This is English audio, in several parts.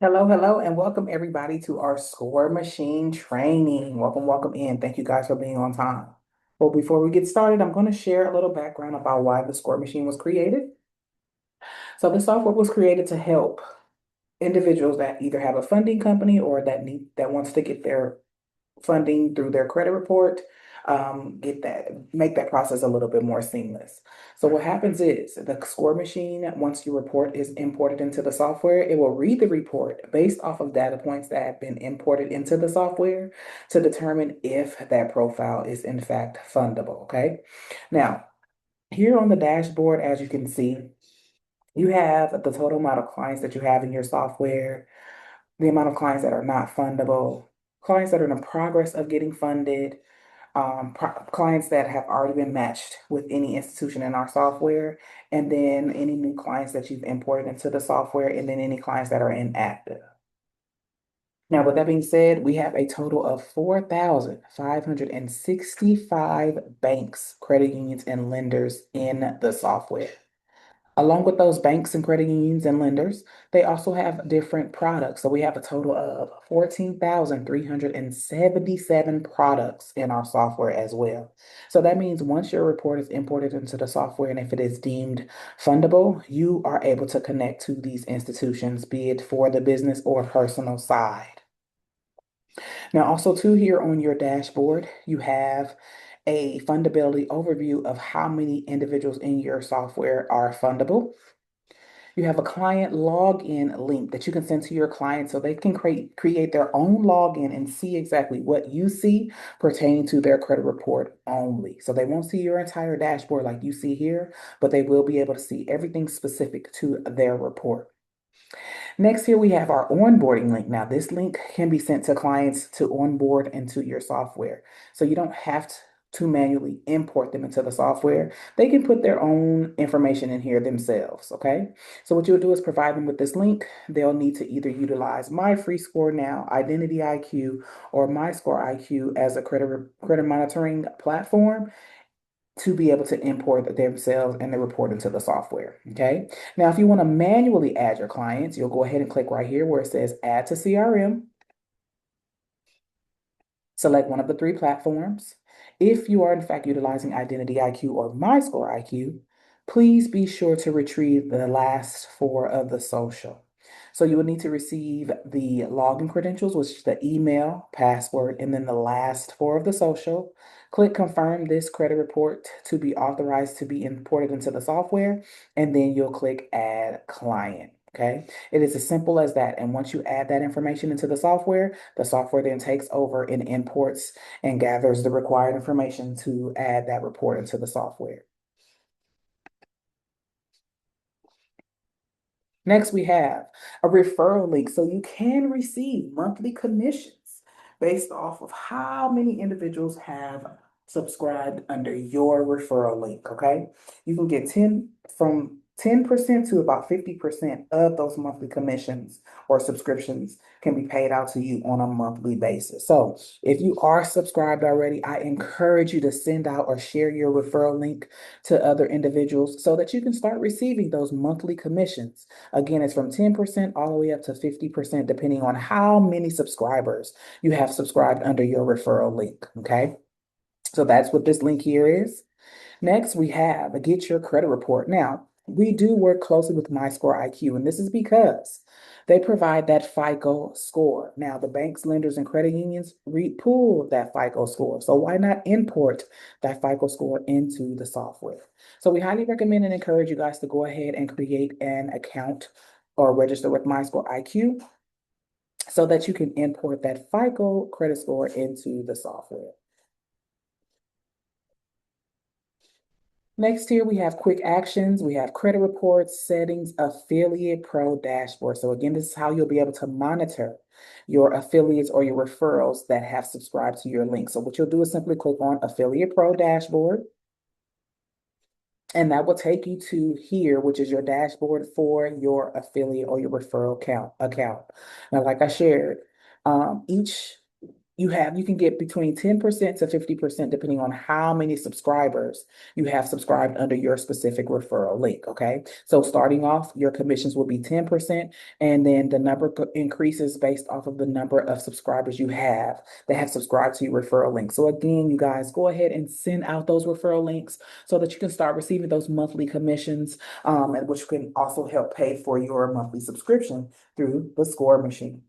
Hello, hello, and welcome everybody to our Score Machine training. Welcome, welcome in. Thank you guys for being on time. Well, before we get started, I'm going to share a little background about why the Score Machine was created. So, the software was created to help individuals that either have a funding company or that wants to get their funding through their credit report, make that process a little bit more seamless. So what happens is the score machine, once your report is imported into the software, it will read the report based off of data points that have been imported into the software to determine if that profile is in fact fundable. Okay. Now, here on the dashboard, as you can see, you have the total amount of clients that you have in your software, the amount of clients that are not fundable, clients that are in the progress of getting funded, clients that have already been matched with any institution in our software, and then any new clients that you've imported into the software, and then any clients that are inactive. Now, with that being said, we have a total of 4,565 banks, credit unions, and lenders in the software. Along with those banks and credit unions and lenders, they also have different products. So we have a total of 14,377 products in our software as well. So that means once your report is imported into the software and if it is deemed fundable, you are able to connect to these institutions, be it for the business or personal side. Now, also too, here on your dashboard, you have a fundability overview of how many individuals in your software are fundable. You have a client login link that you can send to your client so they can create their own login and see exactly what you see pertaining to their credit report only. So they won't see your entire dashboard like you see here, but they will be able to see everything specific to their report. Next, here we have our onboarding link. Now, this link can be sent to clients to onboard into your software. So you don't have to manually import them into the software. They can put their own information in here themselves, okay? So what you'll do is provide them with this link. They'll need to either utilize My Free Score Now, Identity IQ, or My Score IQ as a credit monitoring platform to be able to import themselves and the report into the software. Okay. Now, if you want to manually add your clients, you'll go ahead and click right here where it says Add to CRM. Select one of the three platforms. If you are in fact utilizing Identity IQ or MyScore IQ, please be sure to retrieve the last four of the social. So you will need to receive the login credentials, which is the email, password, and then the last four of the social. Click confirm this credit report to be authorized to be imported into the software, and then you'll click add client. Okay. It is as simple as that. And once you add that information into the software then takes over and imports and gathers the required information to add that report into the software. Next, we have a referral link. So you can receive monthly commissions based off of how many individuals have subscribed under your referral link. Okay. You can get 10% to about 50% of those monthly commissions or subscriptions can be paid out to you on a monthly basis. So if you are subscribed already, I encourage you to send out or share your referral link to other individuals so that you can start receiving those monthly commissions. Again, it's from 10% all the way up to 50%, depending on how many subscribers you have subscribed under your referral link. Okay. So that's what this link here is. Next, we have a Get Your Credit Report. Now, we do work closely with MyScore IQ, and this is because they provide that FICO score. Now, the banks, lenders, and credit unions pull that FICO score. So why not import that FICO score into the software? So we highly recommend and encourage you guys to go ahead and create an account or register with MyScore IQ so that you can import that FICO credit score into the software. Next here, we have quick actions. We have credit reports, settings, affiliate pro dashboard. So again, this is how you'll be able to monitor your affiliates or your referrals that have subscribed to your link. So what you'll do is simply click on affiliate pro dashboard, and that will take you to here, which is your dashboard for your affiliate or your referral account. Now, like I shared, each you can get between 10% to 50% depending on how many subscribers you have subscribed under your specific referral link. Okay. So starting off, your commissions will be 10%, and then the number increases based off of the number of subscribers you have that have subscribed to your referral link. So again, you guys go ahead and send out those referral links so that you can start receiving those monthly commissions, and which can also help pay for your monthly subscription through the Score Machine.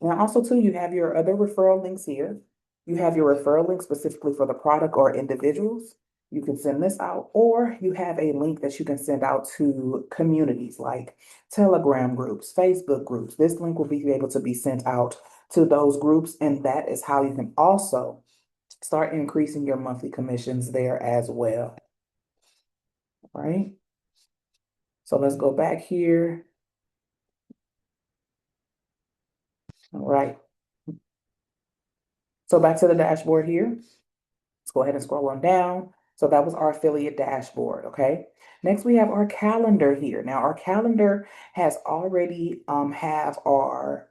Now, also too, you have your other referral links here. You have your referral link specifically for the product or individuals. You can send this out, or you have a link that you can send out to communities like Telegram groups, Facebook groups. This link will be able to be sent out to those groups, and that is how you can also start increasing your monthly commissions there as well. Right? So let's go back here. All right. So back to the dashboard here. Let's go ahead and scroll on down. So that was our affiliate dashboard, okay? Next, we have our calendar here. Now, our calendar has already have our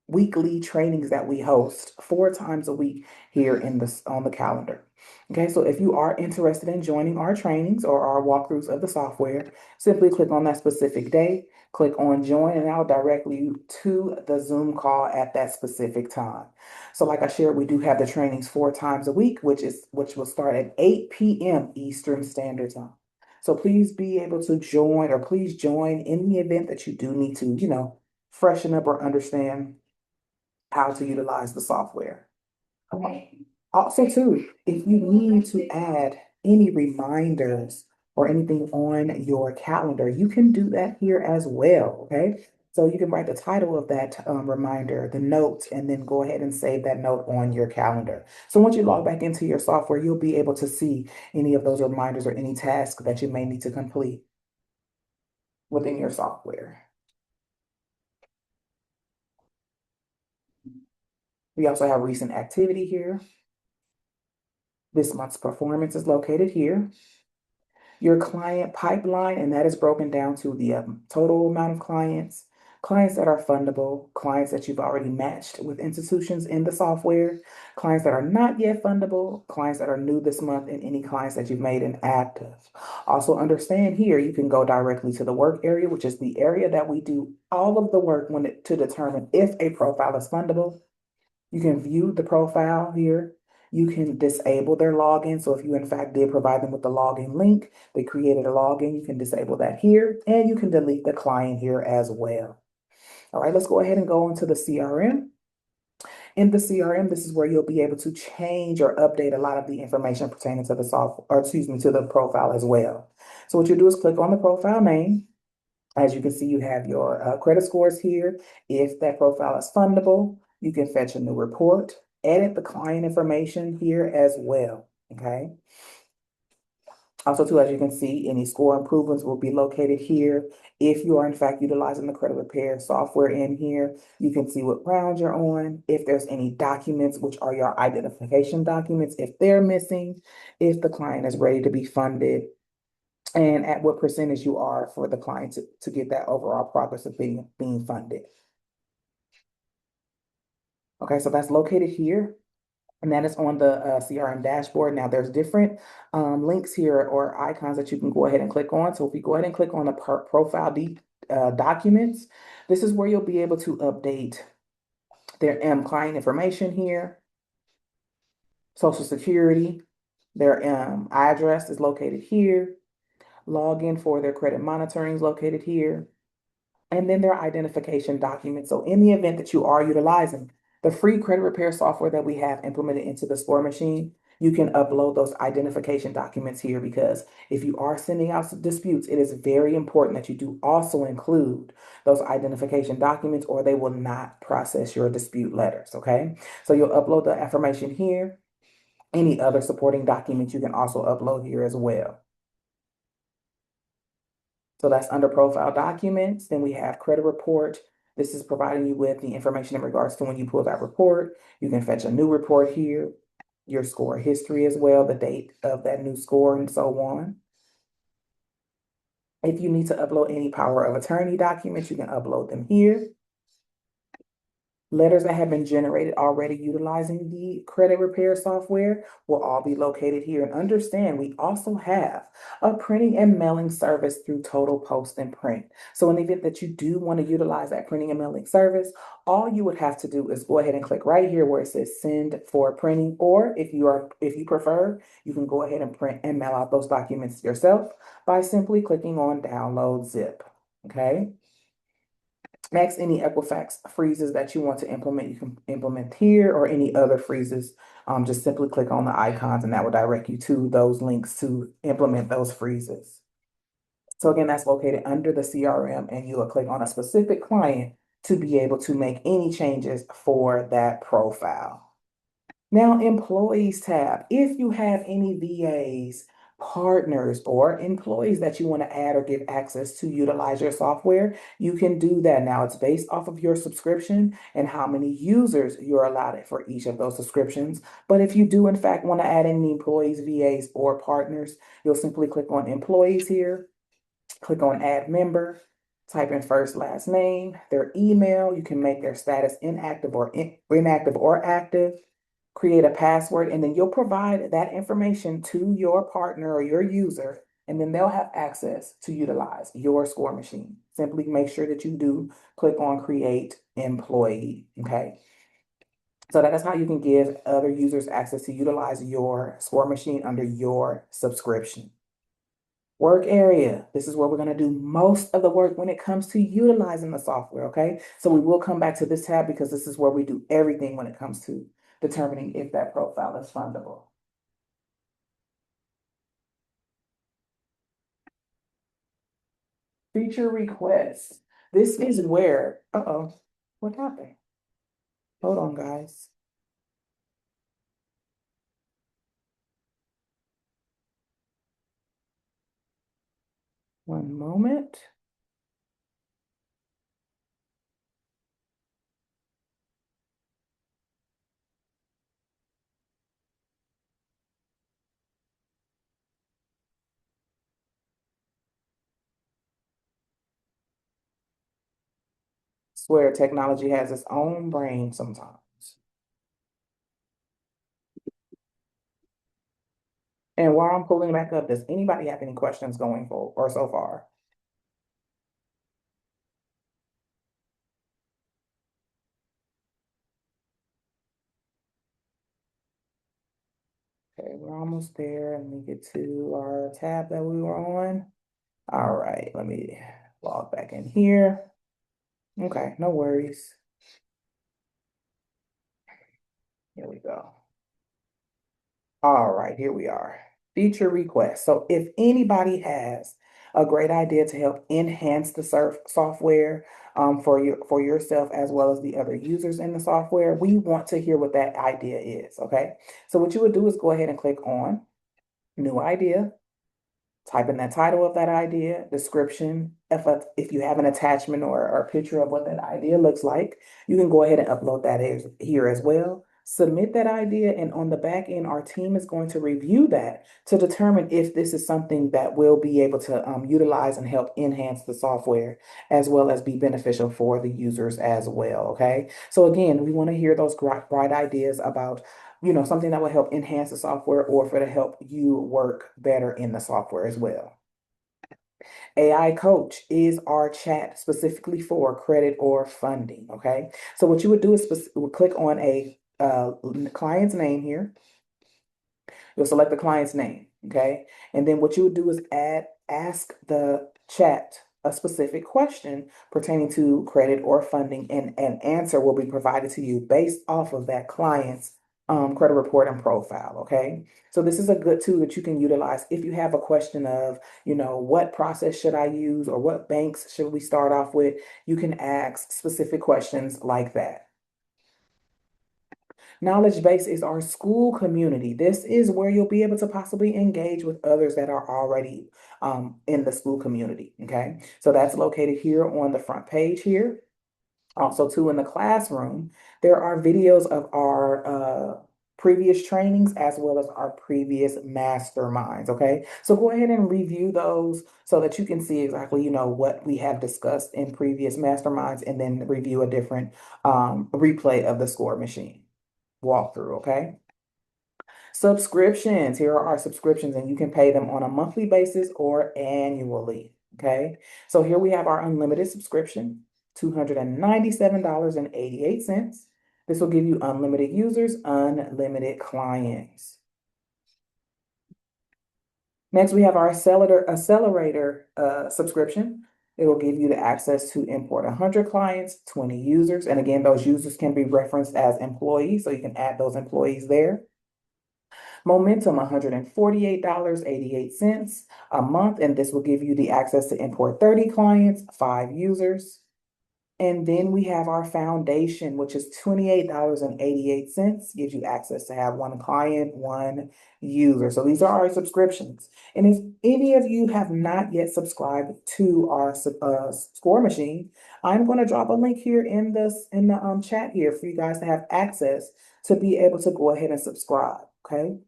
weekly trainings that we host 4 times a week here in this on the calendar. Okay, so if you are interested in joining our trainings or our walkthroughs of the software, simply click on that specific day, click on join, and that'll direct you to the Zoom call at that specific time. So like I shared, we do have the trainings 4 times a week, which will start at 8 p.m. Eastern Standard Time. So please be able to join, or please join in the event that you do need to, freshen up or understand how to utilize the software. Okay. Also, too, if you need to add any reminders or anything on your calendar, you can do that here as well. Okay. So you can write the title of that reminder, the note, and then go ahead and save that note on your calendar. So once you log back into your software, you'll be able to see any of those reminders or any tasks that you may need to complete within your software. We also have recent activity here. This month's performance is located here. Your client pipeline, and that is broken down to the total amount of clients, clients that are fundable, clients that you've already matched with institutions in the software, clients that are not yet fundable, clients that are new this month, and any clients that you've made inactive. Also understand here, you can go directly to the work area, which is the area that we do all of the work to determine if a profile is fundable. You can view the profile here. You can disable their login. So if you in fact did provide them with the login link, they created a login, you can disable that here, and you can delete the client here as well. All right, let's go ahead and go into the CRM. In the CRM, this is where you'll be able to change or update a lot of the information pertaining to the software, or excuse me, to the profile as well. So what you do is click on the profile name. As you can see, you have your credit scores here. If that profile is fundable, you can fetch a new report, edit the client information here as well, okay? Also, too, as you can see, any score improvements will be located here. If you are in fact utilizing the credit repair software in here, you can see what round you're on. If there's any documents, which are your identification documents, if they're missing, if the client is ready to be funded, and at what percentage you are for the client to get that overall progress of being funded. Okay, so that's located here. And that is on the CRM dashboard. Now there's different links here or icons that you can go ahead and click on. So if you go ahead and click on the profile documents, this is where you'll be able to update their client information here, social security, their address is located here, login for their credit monitoring is located here, and then their identification document. So in the event that you are utilizing the free credit repair software that we have implemented into the Score Machine, you can upload those identification documents here, because if you are sending out some disputes, it is very important that you do also include those identification documents, or they will not process your dispute letters, okay? So you'll upload the information here. Any other supporting documents you can also upload here as well. So that's under profile documents. Then we have credit report. This is providing you with the information in regards to when you pull that report. You can fetch a new report here, your score history as well, the date of that new score, and so on. If you need to upload any power of attorney documents, you can upload them here. Letters that have been generated already utilizing the credit repair software will all be located here. And understand, we also have a printing and mailing service through Total Post and Print. So in the event that you do want to utilize that printing and mailing service, all you would have to do is go ahead and click right here where it says send for printing, or if you prefer, you can go ahead and print and mail out those documents yourself by simply clicking on download zip. Okay. Next, any Equifax freezes that you want to implement, you can implement here, or any other freezes. Just simply click on the icons and that will direct you to those links to implement those freezes. So again, that's located under the CRM, and you will click on a specific client to be able to make any changes for that profile. Now, employees tab. If you have any VAs, partners, or employees that you want to add or give access to utilize your software, you can do that. Now, it's based off of your subscription and how many users you're allowed for each of those subscriptions. But if you do, in fact, want to add any employees, VAs, or partners, you'll simply click on employees here, click on add member, type in first, last name, their email. You can make their status inactive or inactive or active, create a password, and then you'll provide that information to your partner or your user, and then they'll have access to utilize your score machine. Simply make sure that you do click on create employee, okay? So that is how you can give other users access to utilize your score machine under your subscription. Work area. This is where we're going to do most of the work when it comes to utilizing the software, okay? So we will come back to this tab because this is where we do everything when it comes to determining if that profile is fundable. Feature requests. This is where, what happened? Hold on, guys. One moment. Swear technology has its own brain sometimes. And while I'm pulling back up, does anybody have any questions going for or so far? Okay, we're almost there. Let me get to our tab that we were on. All right, let me log back in here. Okay, no worries. Here we go. All right, here we are. Feature request. So if anybody has a great idea to help enhance the software for yourself as well as the other users in the software, we want to hear what that idea is. Okay. So what you would do is go ahead and click on new idea. Type in the title of that idea, description. If you have an attachment or a picture of what that idea looks like, you can go ahead and upload that here as well. Submit that idea, and on the back end, our team is going to review that to determine if this is something that will be able to utilize and help enhance the software as well as be beneficial for the users as well. Okay. So again, we want to hear those bright ideas about something that will help enhance the software or for to help you work better in the software as well. AI Coach is our chat specifically for credit or funding. Okay. So what you would do is click on a client's name here. You'll select the client's name. Okay. And then what you would do is ask the chat a specific question pertaining to credit or funding, and an answer will be provided to you based off of that client's credit report and profile. Okay. So this is a good tool that you can utilize if you have a question of, what process should I use or what banks should we start off with? You can ask specific questions like that. Knowledge base is our school community. This is where you'll be able to possibly engage with others that are already in the school community. Okay. So that's located here on the front page here. Also, too, in the classroom, there are videos of our previous trainings as well as our previous masterminds. Okay, so go ahead and review those so that you can see exactly, what we have discussed in previous masterminds, and then review a different replay of the score machine walkthrough. Okay. Subscriptions. Here are our subscriptions, and you can pay them on a monthly basis or annually. Okay. So here we have our unlimited subscription, $297.88. This will give you unlimited users, unlimited clients. Next, we have our accelerator subscription. It will give you the access to import 100 clients, 20 users. And again, those users can be referenced as employees, so you can add those employees there. Momentum, $148.88 a month, and this will give you the access to import 30 clients, 5 users. And then we have our foundation, which is $28.88, gives you access to have 1 client, 1 user. So these are our subscriptions. And if any of you have not yet subscribed to our score machine, I'm going to drop a link here in the chat here for you guys to have access to be able to go ahead and subscribe. Okay.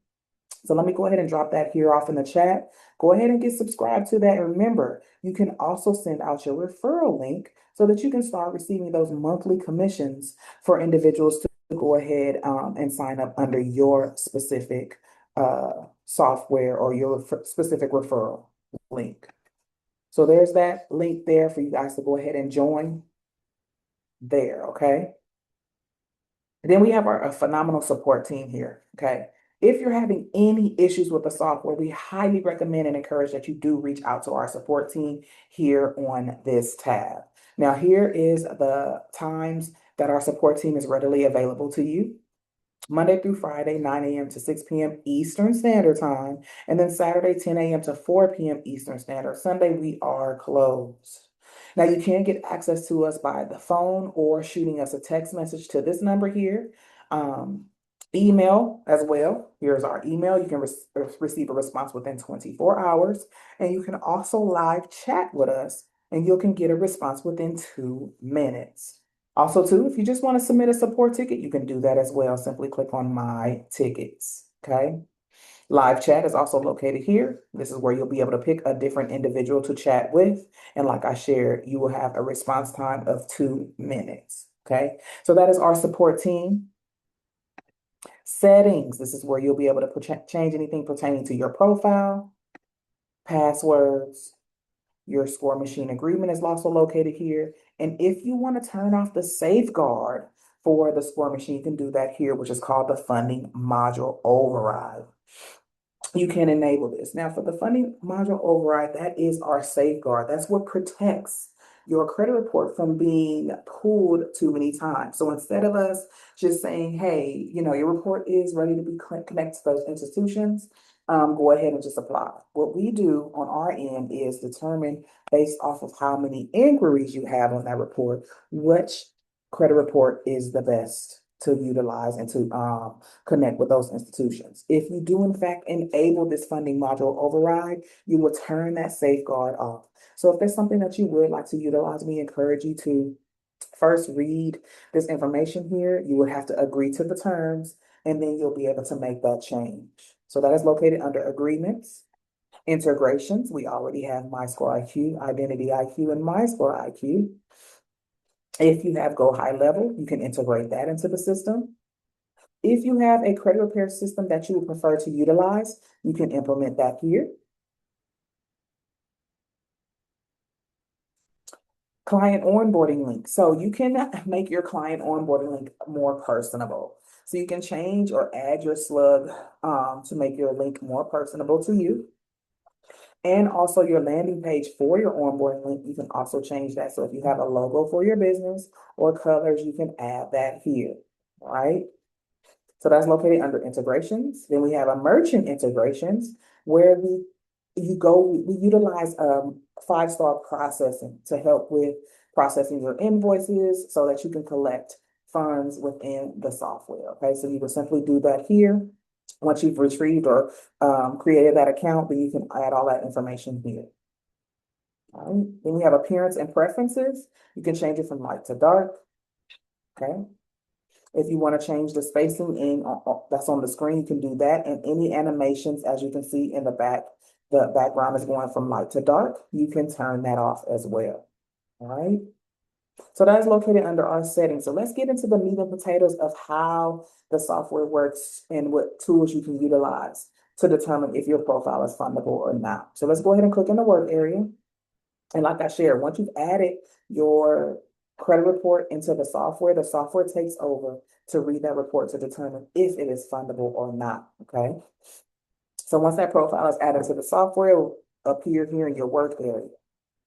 So let me go ahead and drop that here off in the chat. Go ahead and get subscribed to that. And remember, you can also send out your referral link so that you can start receiving those monthly commissions for individuals to go ahead and sign up under your specific software or your specific referral link. So there's that link there for you guys to go ahead and join there, okay? And then we have a phenomenal support team here, okay? If you're having any issues with the software, we highly recommend and encourage that you do reach out to our support team here on this tab. Now, here is the times that our support team is readily available to you. Monday through Friday, 9 a.m. to 6 p.m. Eastern Standard Time, and then Saturday, 10 a.m. to 4 p.m. Eastern Standard. Sunday, we are closed. Now, you can get access to us by the phone or shooting us a text message to this number here. Email as well. Here's our email. You can receive a response within 24 hours. And you can also live chat with us, and you can get a response within 2 minutes. Also, too, if you just want to submit a support ticket, you can do that as well. Simply click on My Tickets, okay? Live chat is also located here. This is where you'll be able to pick a different individual to chat with. And like I shared, you will have a response time of 2 minutes, okay? So that is our support team. Settings, this is where you'll be able to change anything pertaining to your profile, passwords. Your score machine agreement is also located here. And if you want to turn off the safeguard for the score machine, you can do that here, which is called the funding module override. You can enable this. Now, for the funding module override, that is our safeguard. That's what protects your credit report from being pulled too many times. So instead of us just saying, hey, your report is ready to be connected to those institutions, go ahead and just apply. What we do on our end is determine, based off of how many inquiries you have on that report, which credit report is the best to utilize and to connect with those institutions. If you do in fact enable this funding module override, you will turn that safeguard off. So if there's something that you would like to utilize, we encourage you to first read this information here. You would have to agree to the terms, and then you'll be able to make that change. So that is located under agreements. Integrations, we already have MyScore IQ, Identity IQ, and MyScore IQ. If you have Go High Level, you can integrate that into the system. If you have a credit repair system that you would prefer to utilize, you can implement that here. Client onboarding link. So you can make your client onboarding link more personable. So you can change or add your slug to make your link more personable to you. And also your landing page for your onboarding link, you can also change that. So if you have a logo for your business or colors, you can add that here, all right? So that's located under integrations. Then we have a merchant integrations where we utilize 5-star processing to help with processing your invoices so that you can collect funds within the software. Okay, so you will simply do that here. Once you've retrieved or created that account, then you can add all that information here. All right. Then we have appearance and preferences. You can change it from light to dark. Okay. If you want to change the spacing in that's on the screen, you can do that. And any animations, as you can see in the background is going from light to dark. You can turn that off as well. All right. So that's located under our settings. So let's get into the meat and potatoes of how the software works and what tools you can utilize to determine if your profile is fundable or not. So let's go ahead and click in the work area. And like I shared, once you've added your credit report into the software takes over to read that report to determine if it is fundable or not. Okay. So once that profile is added to the software, it will appear here in your work area.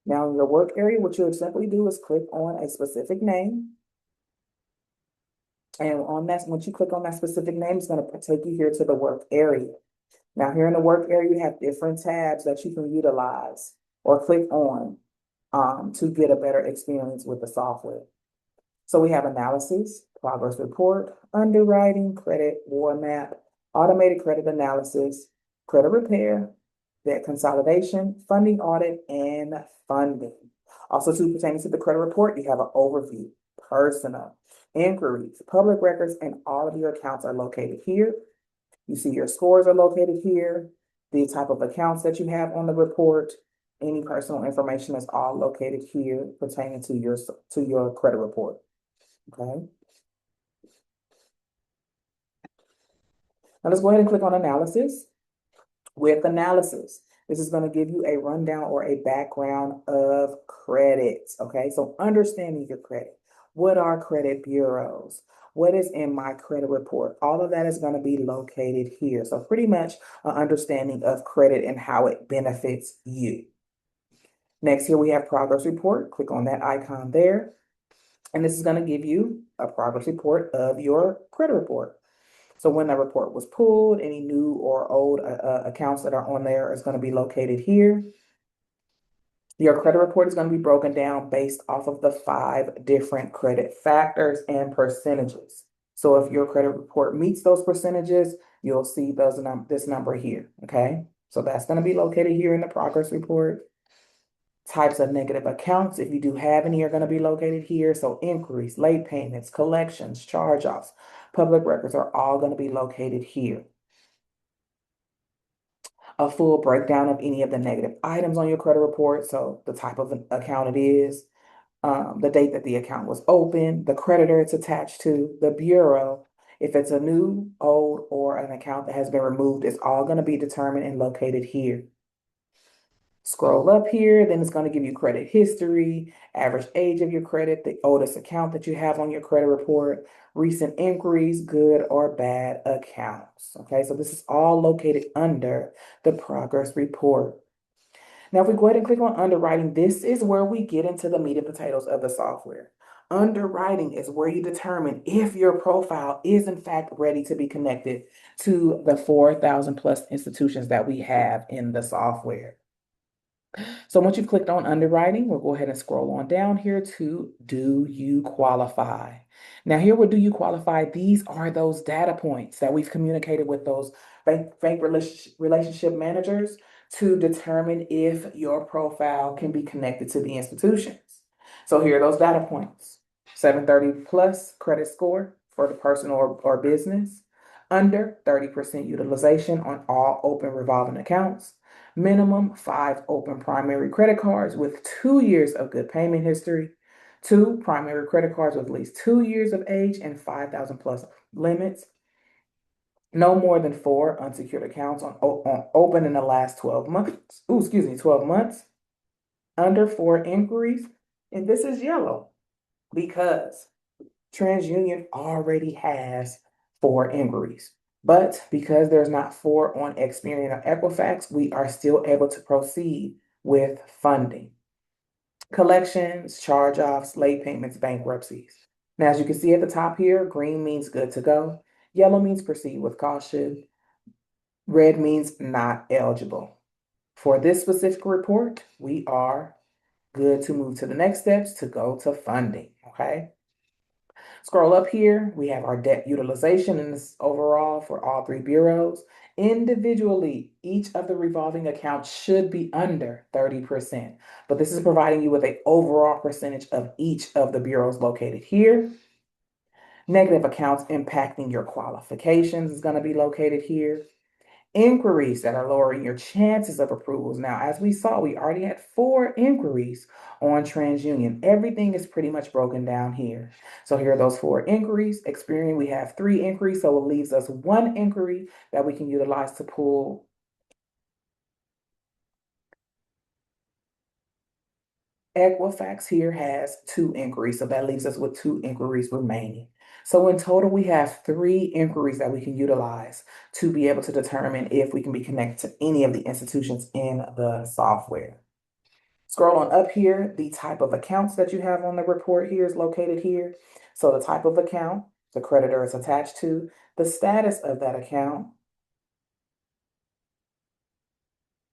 Now in your work area, what you would simply do is click on a specific name. And on that, once you click on that specific name, it's going to take you here to the work area. Now here in the work area, you have different tabs that you can utilize or click on to get a better experience with the software. So we have analysis, progress report, underwriting, credit, war map, automated credit analysis, credit repair, debt consolidation, funding audit, and funding. Also, too, pertaining to the credit report, you have an overview, personal, inquiries, public records, and all of your accounts are located here. You see your scores are located here, the type of accounts that you have on the report, any personal information is all located here pertaining to your credit report. Okay. Now let's go ahead and click on analysis. With analysis, this is going to give you a rundown or a background of credits. Okay, so understanding your credit. What are credit bureaus? What is in my credit report? All of that is going to be located here. So pretty much an understanding of credit and how it benefits you. Next, here we have progress report. Click on that icon there. And this is going to give you a progress report of your credit report. So when that report was pulled, any new or old accounts that are on there is going to be located here. Your credit report is going to be broken down based off of the 5 different credit factors and percentages. So if your credit report meets those percentages, you'll see this number here. Okay. So that's going to be located here in the progress report. Types of negative accounts, if you do have any, are going to be located here. So inquiries, late payments, collections, charge-offs, public records are all going to be located here. A full breakdown of any of the negative items on your credit report. So the type of an account it is, the date that the account was open, the creditor it's attached to, the bureau. If it's a new, old, or an account that has been removed, it's all going to be determined and located here. Scroll up here, then it's going to give you credit history, average age of your credit, the oldest account that you have on your credit report, recent inquiries, good or bad accounts. Okay, so this is all located under the progress report. Now, if we go ahead and click on underwriting, this is where we get into the meat and potatoes of the software. Underwriting is where you determine if your profile is in fact ready to be connected to the 4,000 plus institutions that we have in the software. So once you've clicked on underwriting, we'll go ahead and scroll on down here to do you qualify? Now here with do you qualify, these are those data points that we've communicated with those bank relationship managers to determine if your profile can be connected to the institutions. So here are those data points. 730 plus credit score for the person or business. Under 30% utilization on all open revolving accounts. Minimum 5 open primary credit cards with 2 years of good payment history. 2 primary credit cards with at least 2 years of age and 5,000 plus limits. No more than 4 unsecured accounts on open in the last 12 months. 12 months. Under 4 inquiries. And this is yellow because TransUnion already has 4 inquiries. But because there's not 4 on Experian or Equifax, we are still able to proceed with funding. Collections, charge-offs, late payments, bankruptcies. Now, as you can see at the top here, green means good to go. Yellow means proceed with caution. Red means not eligible. For this specific report, we are good to move to the next steps to go to funding, okay? Scroll up here, we have our debt utilization, and this overall for all 3 bureaus. Individually, each of the revolving accounts should be under 30%, but this is providing you with an overall percentage of each of the bureaus located here. Negative accounts impacting your qualifications is going to be located here. Inquiries that are lowering your chances of approvals. Now, as we saw, we already had 4 inquiries on TransUnion. Everything is pretty much broken down here. So here are those 4 inquiries. Experian, we have 3 inquiries, so it leaves us 1 inquiry that we can utilize to pull. Equifax here has 2 inquiries, so that leaves us with 2 inquiries remaining. So in total, we have 3 inquiries that we can utilize to be able to determine if we can be connected to any of the institutions in the software. Scroll on up here, the type of accounts that you have on the report here is located here. So the type of account the creditor is attached to, the status of that account,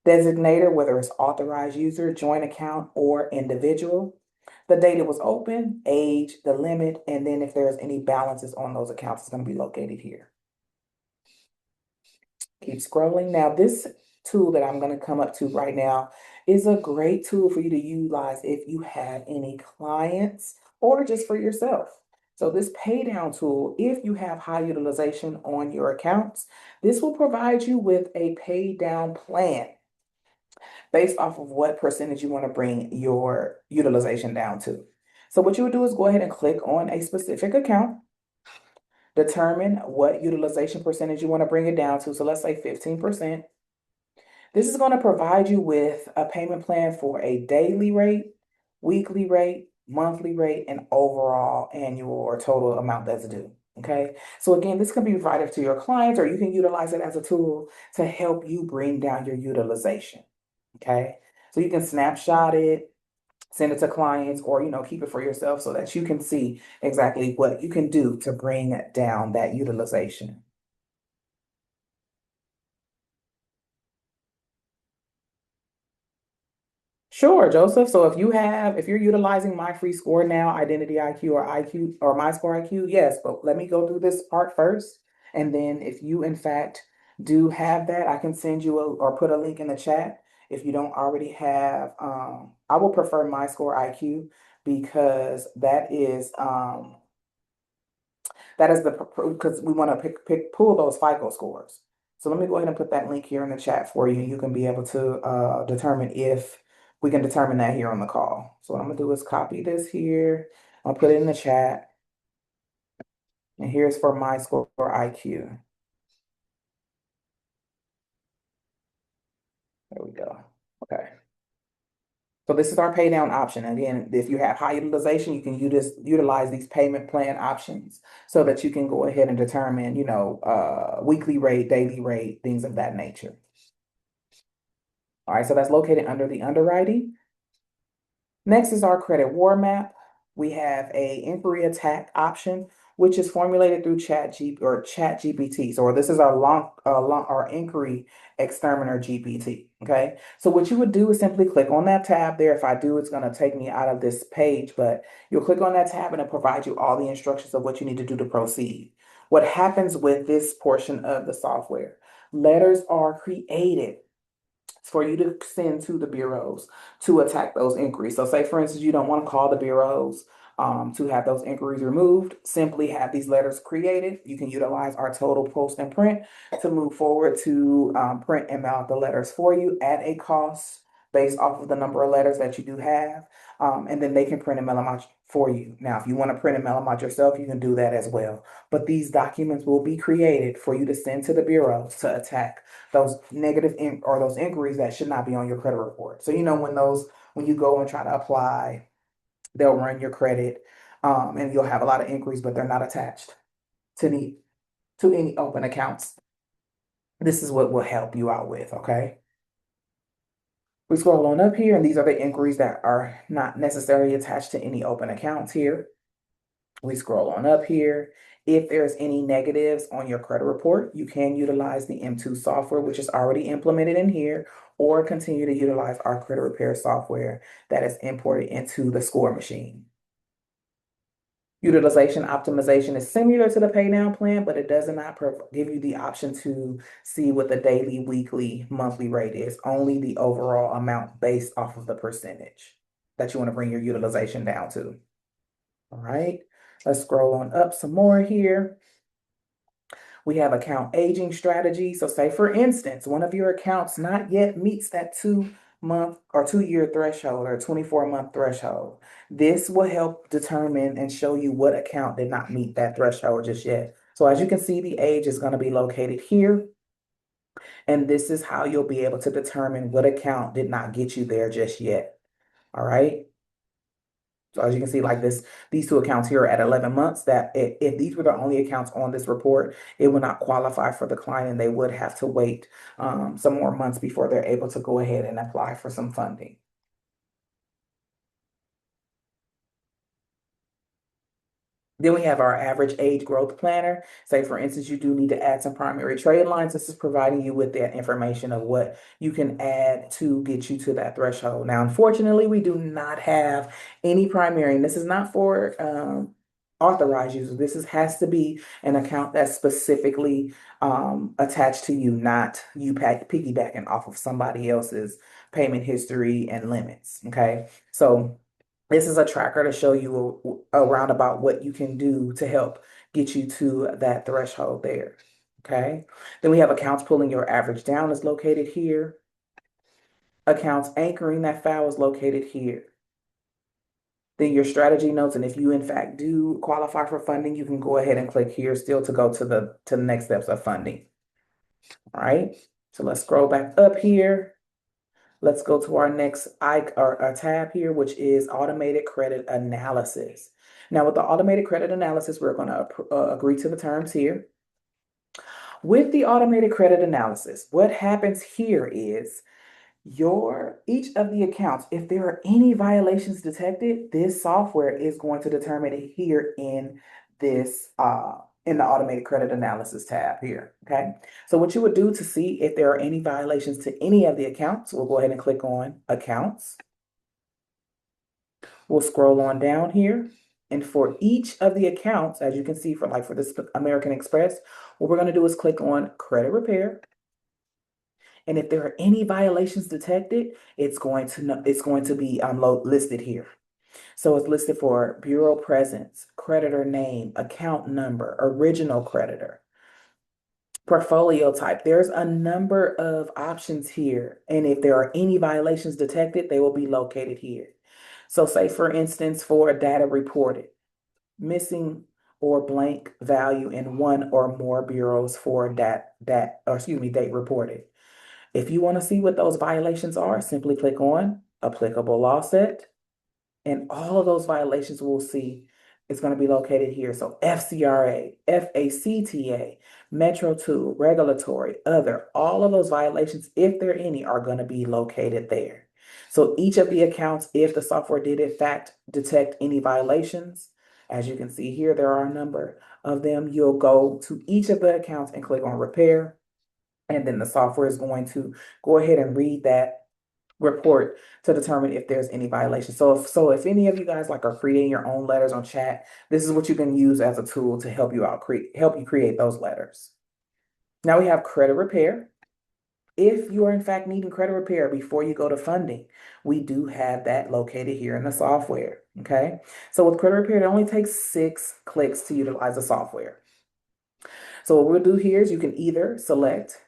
designator, whether it's authorized user, joint account, or individual, the date it was open, age, the limit, and then if there's any balances on those accounts, it's going to be located here. Keep scrolling. Now, this tool that I'm going to come up to right now is a great tool for you to utilize if you have any clients or just for yourself. So this pay down tool, if you have high utilization on your accounts, this will provide you with a pay down plan based off of what percentage you want to bring your utilization down to. So what you would do is go ahead and click on a specific account, determine what utilization percentage you want to bring it down to. So let's say 15%. This is going to provide you with a payment plan for a daily rate, weekly rate, monthly rate, and overall annual or total amount that's due. Okay. So again, this can be provided to your clients, or you can utilize it as a tool to help you bring down your utilization. Okay. So you can snapshot it, send it to clients, or keep it for yourself so that you can see exactly what you can do to bring down that utilization. Sure, Joseph. So if you're utilizing my free score now, Identity IQ or IQ or My Score IQ, yes, but let me go through this part first. And then if you in fact do have that, I can send you or put a link in the chat. If you don't already have, I will prefer My Score IQ because that is the because we want to pull those FICO scores. So let me go ahead and put that link here in the chat for you. You can be able to determine if we can determine that here on the call. So what I'm gonna do is copy this here. I'll put it in the chat. And here's for My Score IQ. There we go. Okay. So this is our pay down option. Again, if you have high utilization, you can utilize these payment plan options so that you can go ahead and determine, weekly rate, daily rate, things of that nature. All right, so that's located under the underwriting. Next is our credit war map. We have a inquiry attack option, which is formulated through Chat GPT. So this is our inquiry exterminer GPT. Okay. So what you would do is simply click on that tab there. If I do, it's going to take me out of this page, but you'll click on that tab and it'll provide you all the instructions of what you need to do to proceed. What happens with this portion of the software? Letters are created for you to send to the bureaus to attack those inquiries. So say, for instance, you don't want to call the bureaus to have those inquiries removed. Simply have these letters created. You can utilize our total post and print to move forward to print and mail out the letters for you at a cost based off of the number of letters that you do have. And then they can print and mail them out for you. Now, if you want to print and mail them out yourself, you can do that as well. But these documents will be created for you to send to the bureaus to attack those or those inquiries that should not be on your credit report. So when you go and try to apply, they'll run your credit, and you'll have a lot of inquiries, but they're not attached to any open accounts. This is what will help you out with, okay? We scroll on up here, and these are the inquiries that are not necessarily attached to any open accounts here. We scroll on up here. If there's any negatives on your credit report, you can utilize the M2 software, which is already implemented in here, or continue to utilize our credit repair software that is imported into the score machine. Utilization optimization is similar to the pay down plan, but it does not give you the option to see what the daily, weekly, monthly rate is, only the overall amount based off of the percentage that you want to bring your utilization down to. All right. Let's scroll on up some more here. We have account aging strategy. So say for instance, one of your accounts not yet meets that 2 month or 2 year threshold or 24-month threshold. This will help determine and show you what account did not meet that threshold just yet. So as you can see, the age is going to be located here. And this is how you'll be able to determine what account did not get you there just yet. All right. So as you can see, like this, these two accounts here are at 11 months, that if these were the only accounts on this report, it would not qualify for the client and they would have to wait some more months before they're able to go ahead and apply for some funding. Then we have our average age growth planner. Say, for instance, you do need to add some primary trade lines. This is providing you with that information of what you can add to get you to that threshold. Now, unfortunately, we do not have any primary, and this is not for authorized users. Has to be an account that's specifically attached to you, not you piggybacking off of somebody else's payment history and limits. Okay, so this is a tracker to show you around about what you can do to help get you to that threshold there. Okay. Then we have accounts pulling your average down is located here. Accounts anchoring that file is located here. Then your strategy notes, and if you in fact do qualify for funding, you can go ahead and click here still to go to the next steps of funding. All right. So let's scroll back up here. Let's go to our next tab here, which is automated credit analysis. Now, with the automated credit analysis, we're going to agree to the terms here. With the automated credit analysis, what happens here is each of the accounts, if there are any violations detected, this software is going to determine it here in this in the automated credit analysis tab here. Okay. So what you would do to see if there are any violations to any of the accounts, we'll go ahead and click on accounts. We'll scroll on down here. And for each of the accounts, as you can see for this American Express, what we're going to do is click on credit repair. And if there are any violations detected, it's going to be listed here. So it's listed for bureau presence, creditor name, account number, original creditor, portfolio type. There's a number of options here. And if there are any violations detected, they will be located here. So say, for instance, for data reported, missing or blank value in one or more bureaus for date reported. If you want to see what those violations are, simply click on applicable law set, and all of those violations we'll see is going to be located here. So FCRA, FACTA, Metro 2, regulatory, other, all of those violations, if there are any, are going to be located there. So each of the accounts, if the software did in fact detect any violations, as you can see here, there are a number of them. You'll go to each of the accounts and click on repair. And then the software is going to go ahead and read that report to determine if there's any violation. So if any of you guys are creating your own letters on chat, this is what you can use as a tool to help you out, help you create those letters. Now we have credit repair. If you are in fact needing credit repair before you go to funding, we do have that located here in the software. Okay. So with credit repair, it only takes 6 clicks to utilize the software. So what we'll do here is you can either select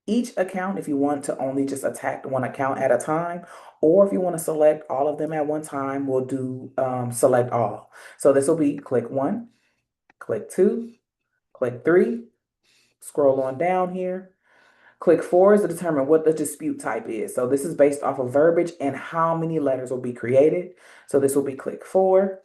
each account if you want to only just attack one account at a time, or if you want to select all of them at one time, we'll do select all. So this will be click 1, click 2, click 3, scroll on down here. Click 4 is to determine what the dispute type is. So this is based off of verbiage and how many letters will be created. So this will be click 4.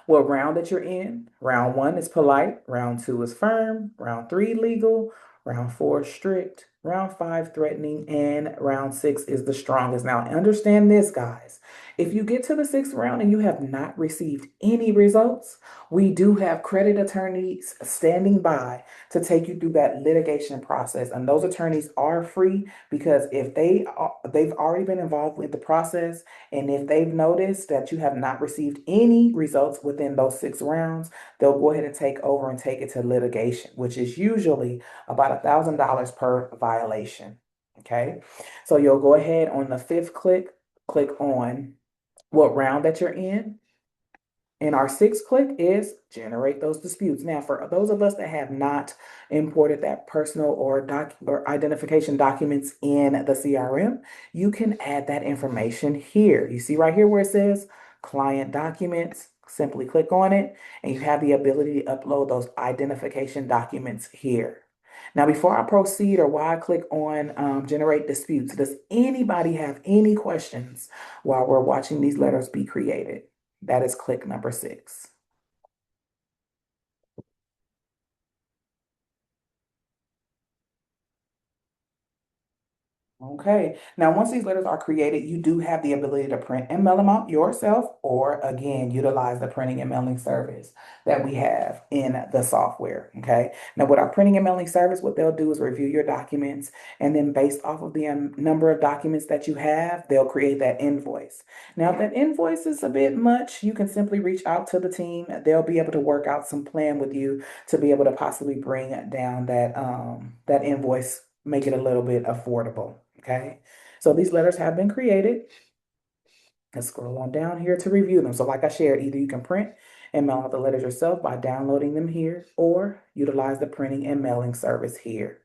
What round that you're in. Round 1 is polite. Round 2 is firm. Round 3 legal. Round 4 strict. Round 5 threatening. And round 6 is the strongest. Now understand this, guys. If you get to the 6th round and you have not received any results, we do have credit attorneys standing by to take you through that litigation process. And those attorneys are free because if they've already been involved with the process, and if they've noticed that you have not received any results within those 6 rounds, they'll go ahead and take over and take it to litigation, which is usually about $1,000 per violation. Okay, so you'll go ahead on the 5th click on what round that you're in, And our sixth click is generate those disputes. Now, for those of us that have not imported that personal or identification documents in the CRM, you can add that information here. You see right here where it says client documents. Simply click on it, and you have the ability to upload those identification documents here. Now, before I proceed or while I click on generate disputes, does anybody have any questions while we're watching these letters be created? That is click number 6. Okay, now once these letters are created, you do have the ability to print and mail them out yourself, or again, utilize the printing and mailing service that we have in the software. Okay, now with our printing and mailing service, what they'll do is review your documents, and then based off of the number of documents that you have, they'll create that invoice. Now, if that invoice is a bit much, you can simply reach out to the team. They'll be able to work out some plan with you to be able to possibly bring down that invoice, make it a little bit affordable. Okay, so these letters have been created. Let's scroll on down here to review them. So like I shared, either you can print and mail out the letters yourself by downloading them here, or utilize the printing and mailing service here.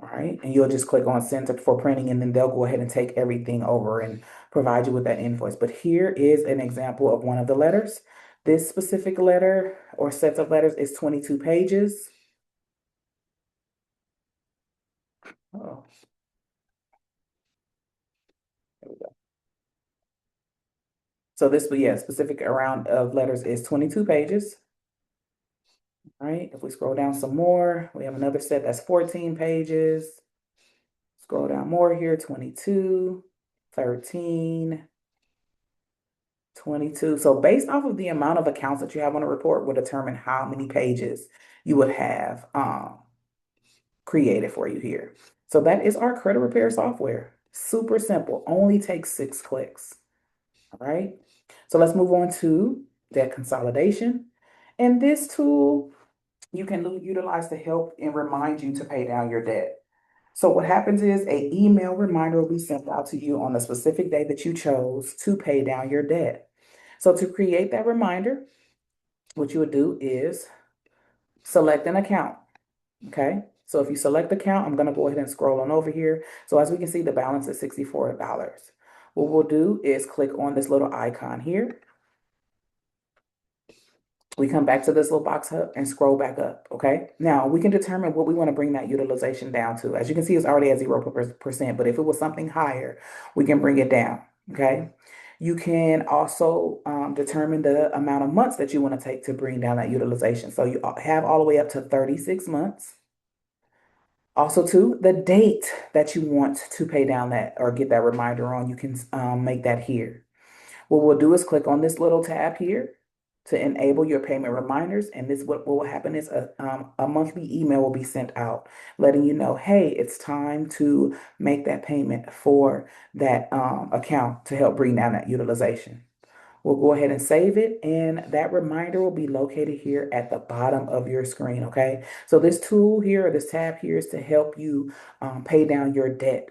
All right, and you'll just click on send for printing, and then they'll go ahead and take everything over and provide you with that invoice. But here is an example of one of the letters. This specific letter or set of letters is 22 pages. Oh, there we go. So this, yeah, specific round of letters is 22 pages. All right, if we scroll down some more, we have another set that's 14 pages. Scroll down more here, 22, 13, 22. So based off of the amount of accounts that you have on a report will determine how many pages you would have created for you here. So that is our credit repair software. Super simple, only takes 6 clicks. All right, so let's move on to debt consolidation. And this tool you can utilize to help and remind you to pay down your debt. So what happens is an email reminder will be sent out to you on the specific day that you chose to pay down your debt. So to create that reminder, what you would do is select an account. Okay. So if you select account, I'm going to go ahead and scroll on over here. So as we can see, the balance is $64. What we'll do is click on this little icon here. We come back to this little box hub and scroll back up, okay? Now, we can determine what we want to bring that utilization down to. As you can see, it's already at 0%, but if it was something higher, we can bring it down, okay? You can also determine the amount of months that you want to take to bring down that utilization. So you have all the way up to 36 months. Also, too, the date that you want to pay down that or get that reminder on, you can make that here. What we'll do is click on this little tab here to enable your payment reminders. And this what will happen is a monthly email will be sent out letting you know, hey, it's time to make that payment for that account to help bring down that utilization. We'll go ahead and save it, and that reminder will be located here at the bottom of your screen, okay? So this tool here, or this tab here, is to help you pay down your debt.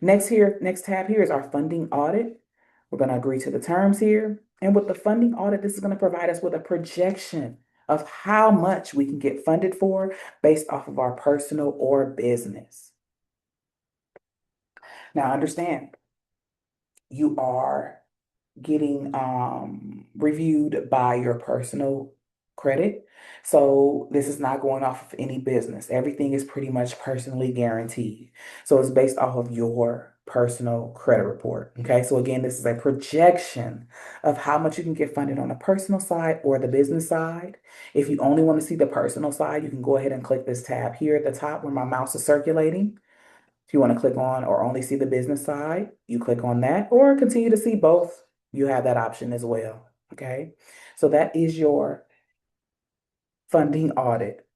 Next tab here is our funding audit. We're going to agree to the terms here. And with the funding audit, this is going to provide us with a projection of how much we can get funded for based off of our personal or business. Now, understand, you are getting reviewed by your personal credit. So this is not going off of any business. Everything is pretty much personally guaranteed. So it's based off of your personal credit report. Okay. So again, this is a projection of how much you can get funded on the personal side or the business side. If you only want to see the personal side, you can go ahead and click this tab here at the top where my mouse is circulating. If you want to click on or only see the business side, you click on that, or continue to see both. You have that option as well. Okay. So that is your funding audit.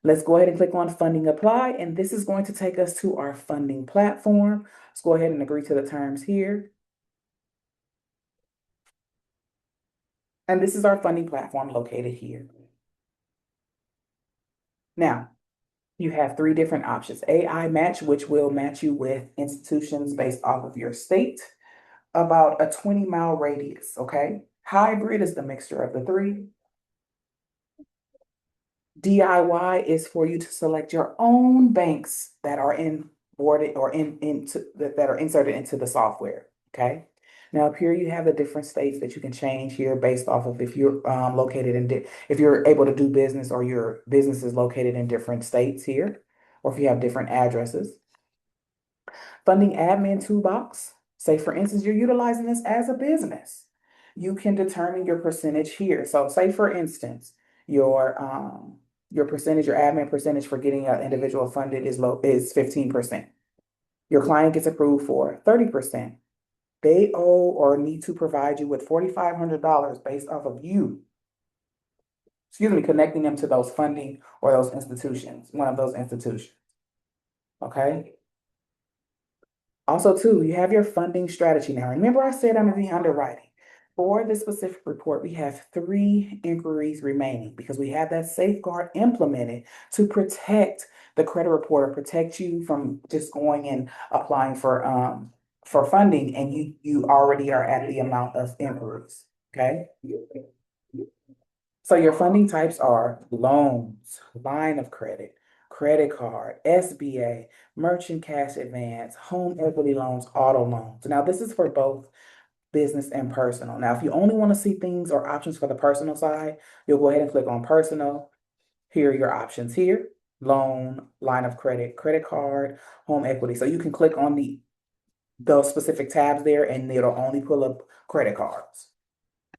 Let's go ahead and click on funding apply. And this is going to take us to our funding platform. Let's go ahead and agree to the terms here. And this is our funding platform located here. Now, you have 3 different options. AI Match, which will match you with institutions based off of your state. about a 20-mile radius, okay? Hybrid is the mixture of the three. DIY is for you to select your own banks that are in boarded or that are inserted into the software. Okay. Now up here you have the different states that you can change here based off of if you're located in if you're able to do business or your business is located in different states here, or if you have different addresses. Funding admin toolbox. Say, for instance, you're utilizing this as a business. You can determine your percentage here. So, say, for instance, your percentage, your admin percentage for getting an individual funded is 15%. Your client gets approved for 30%. They owe or need to provide you with $4,500 based off of you, connecting them to those funding or those institutions, one of those institutions. Okay. Also, too, you have your funding strategy now. Remember, I said under the underwriting. For this specific report, we have three inquiries remaining because we have that safeguard implemented to protect the credit reporter, protect you from just going and applying for funding, and you already are at the amount of inquiries. Okay. So your funding types are loans, line of credit, credit card, SBA, merchant cash advance, home equity loans, auto loans. Now, this is for both business and personal. Now, if you only want to see things or options for the personal side, you'll go ahead and click on personal. Here are your options here: loan, line of credit, credit card, home equity. So you can click on those specific tabs there and it'll only pull up credit cards.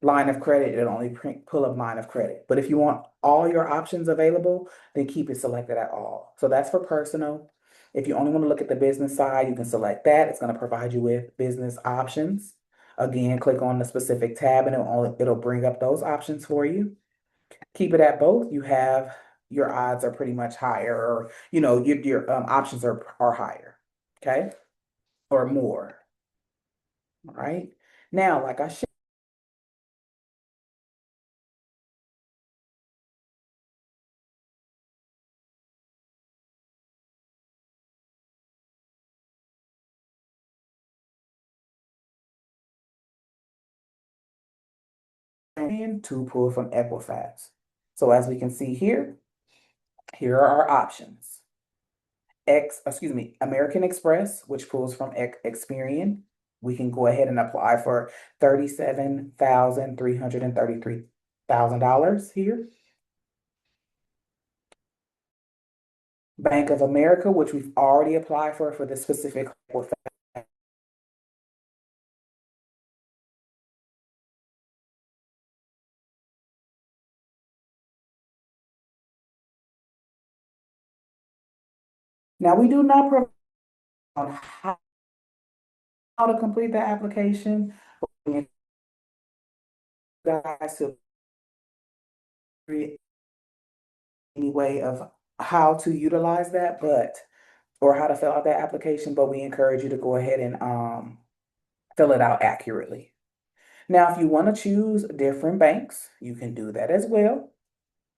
Line of credit, it'll only pull up line of credit. But if you want all your options available, then keep it selected at all. So that's for personal. If you only want to look at the business side, you can select that. It's going to provide you with business options. Again, click on the specific tab and it'll bring up those options for you. Keep it at both. You have your odds are pretty much higher, or your options are higher, okay, or more. All right. Now, like I and to pull from Equifax. So as we can see here, here are our options. American Express, which pulls from Experian. We can go ahead and apply for $37,333,000 here. Bank of America, which we've already applied for this specific. Now, we do not provide on how to complete the application. You guys to create any way of how to utilize that, or how to fill out that application, but we encourage you to go ahead and fill it out accurately. Now, if you want to choose different banks, you can do that as well.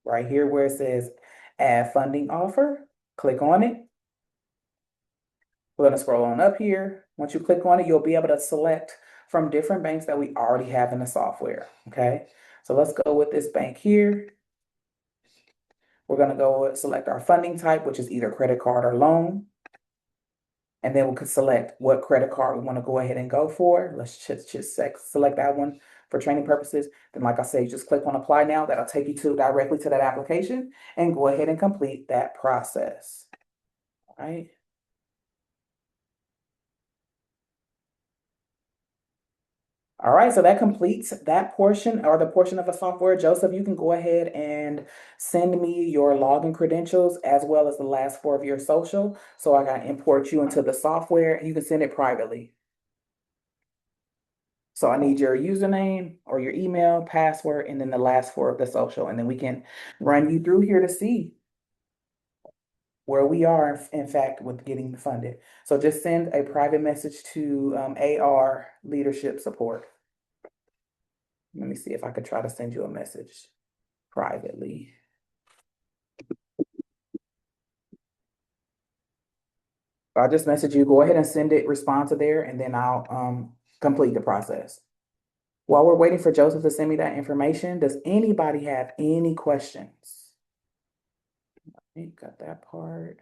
Right here where it says add funding offer, click on it. We're going to scroll on up here. Once you click on it, you'll be able to select from different banks that we already have in the software. Okay, so let's go with this bank here. We're going to go select our funding type, which is either credit card or loan. And then we can select what credit card we want to go ahead and go for. Let's just select that one for training purposes. Then, like I say, just click on apply now. That'll take you directly to that application and go ahead and complete that process. All right. All right, so that completes that portion or the portion of the software. Joseph, you can go ahead and send me your login credentials as well as the last four of your social so I can import you into the software. You can send it privately. So I need your username or your email, password, and then the last four of the social. And then we can run you through here to see where we are, in fact, with getting funded. So just send a private message to AR Leadership Support. Let me see if I could try to send you a message privately. I'll just message you. Go ahead and send it, respond to there, and then I'll complete the process. While we're waiting for Joseph to send me that information, does anybody have any questions? I think got that part.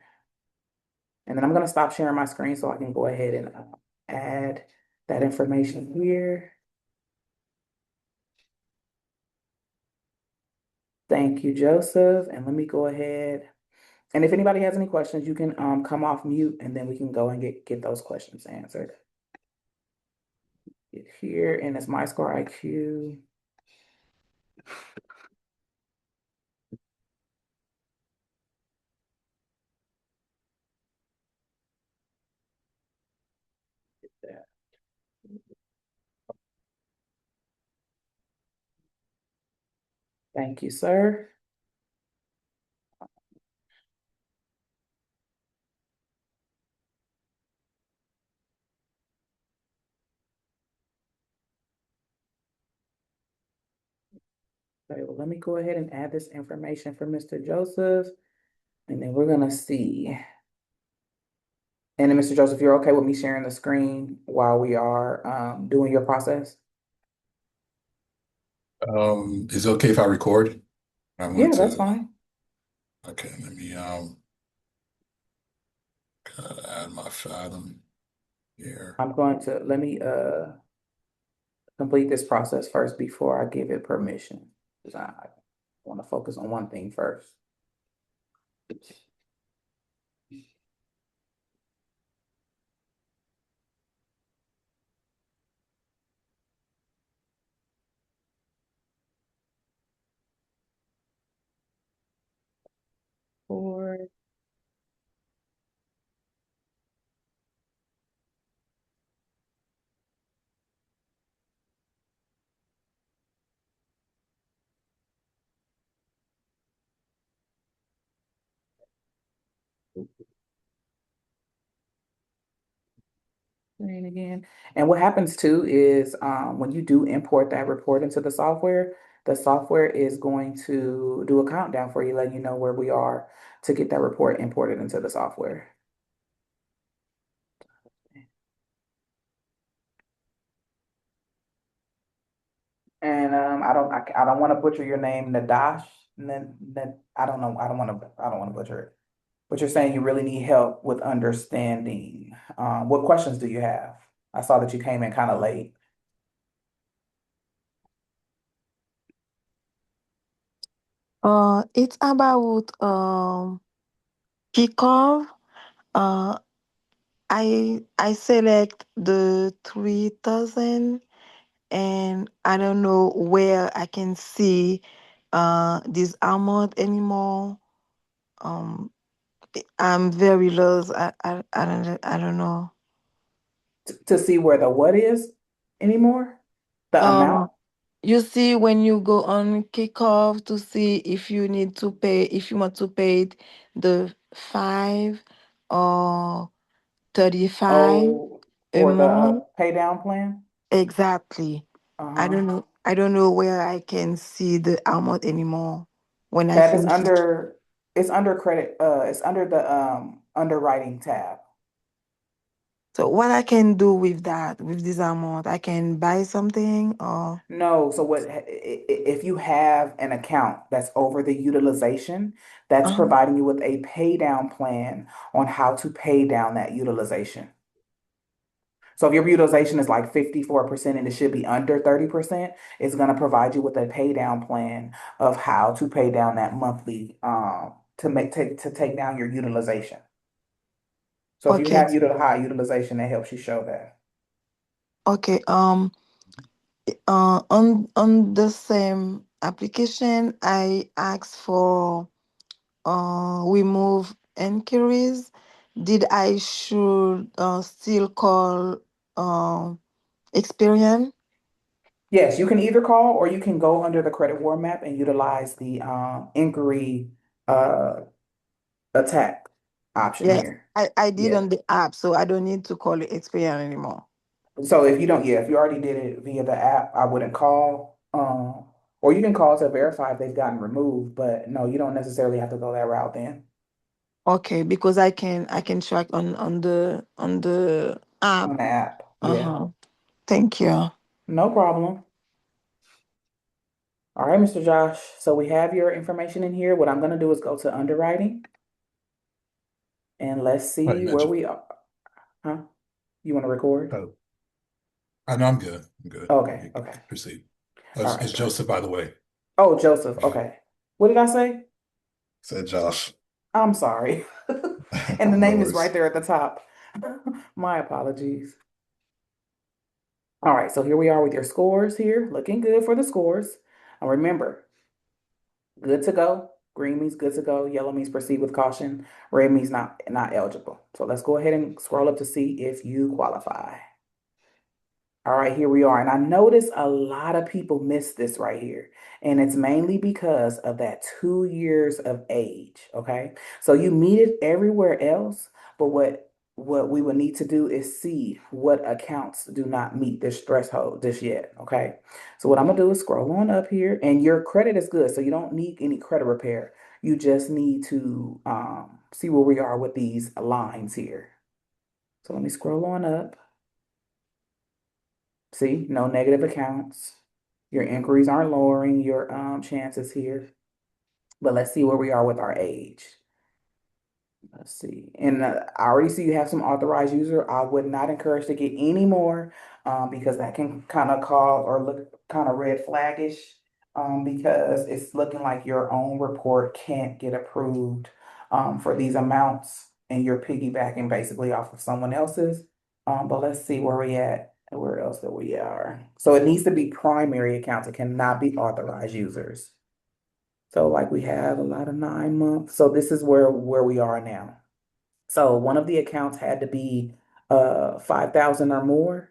And then I'm going to stop sharing my screen so I can go ahead and add that information here. Thank you, Joseph. And let me go ahead. And if anybody has any questions, you can come off mute and then we can go and get those questions answered. Get here, and it's My Score IQ. Get that. Thank you, sir. Okay, well, let me go ahead and add this information for Mr. Joseph, and then we're gonna see. And then, Mr. Joseph, you're okay with me sharing the screen while we are doing your process? Is it okay if I record? I want Yeah, that's to, fine. okay, let me add my fathom here. I'm going to let me complete this process first before I give it permission. Because I want to focus on one thing first. Forward. Screen again. And what happens too is when you do import that report into the software is going to do a countdown for you, letting you know where we are to get that report imported into the software. And I don't want to butcher your name, Nadash. Then I don't want to butcher it. But you're saying you really need help with understanding. What questions do you have? I saw that you came in kind of late. It's about kickoff. Uh, I select the 3,000, and I don't know where I can see this amount anymore. Um, I'm very lost. I don't know. To see where the what is anymore? The Uh, amount? you see when you go on kickoff to see if you need to pay, if you want to pay it the 5 or 35 Oh, a for the month. pay down plan? Exactly. I Uh-huh. don't know. I don't know where I can see the amount anymore when I That is finish it. under it's under credit, it's under the underwriting tab. So what I can do with that, with this amount, I can buy something or No, so if you have an account that's over the utilization, that's uh, providing you with a pay down plan on how to pay down that utilization. So if your utilization is like 54% and it should be under 30%, it's going to provide you with a pay down plan of how to pay down that monthly to take down your utilization. So if you okay. have high utilization, that helps you show that. Okay. On the same application, I asked for remove inquiries. Did I should still call Experian? Yes, you can either call or you can go under the credit war map and utilize the inquiry uh, attack option Yes, here. I did Yeah. on the app, so I don't need to call Experian anymore. So if you don't, yeah, if you already did it via the app, I wouldn't call. Or you can call to verify if they've gotten removed, but no, you don't necessarily have to go that route then Okay, because I can track on the app. on the app. Yeah. Uh-huh. Thank you. No problem. All right, Mr. Josh. So we have your information in here. What I'm going to do is go to underwriting and let's Oh, you see where mentioned. we are. Huh? You want to record? Oh, I know I'm good. I'm good. Okay, You can okay. proceed. All right, It's great. Joseph, by the way. Oh, Joseph. Yeah. Okay. What did I say? Said Josh. I'm sorry. And the No name is right worries. there at the top. My apologies. All right, so here we are with your scores here. Looking good for the scores. And remember, good to go. Green means good to go. Yellow means proceed with caution. Red means not eligible. So let's go ahead and scroll up to see if you qualify. All right, here we are. And I notice a lot of people miss this right here. And it's mainly because of that 2 years of age. Okay. So you meet it everywhere else, but what we would need to do is see what accounts do not meet this threshold just yet. Okay. So what I'm gonna do is scroll on up here, and your credit is good. So you don't need any credit repair. You just need to see where we are with these lines here. So let me scroll on up. See, no negative accounts. Your inquiries aren't lowering your chances here. But let's see where we are with our age. Let's see. And I already see you have some authorized user. I would not encourage to get any more because that can kind of cause or look kind of red flaggish because it's looking like your own report can't get approved for these amounts and you're piggybacking basically off of someone else's. But let's see where we at and where else that we are. So it needs to be primary accounts. It cannot be authorized users. So like we have a lot of 9 months. So this is where we are now. So one of the accounts had to be 5,000 or more.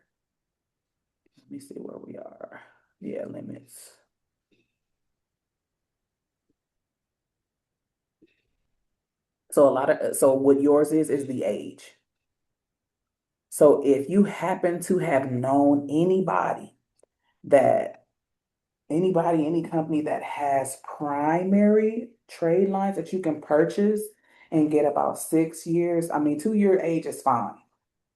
Let me see where we are. Yeah, limits. So a lot of so what yours is the age. So if you happen to have known that any company that has primary trade lines that you can purchase and get about 6 years, I mean 2 year age is fine.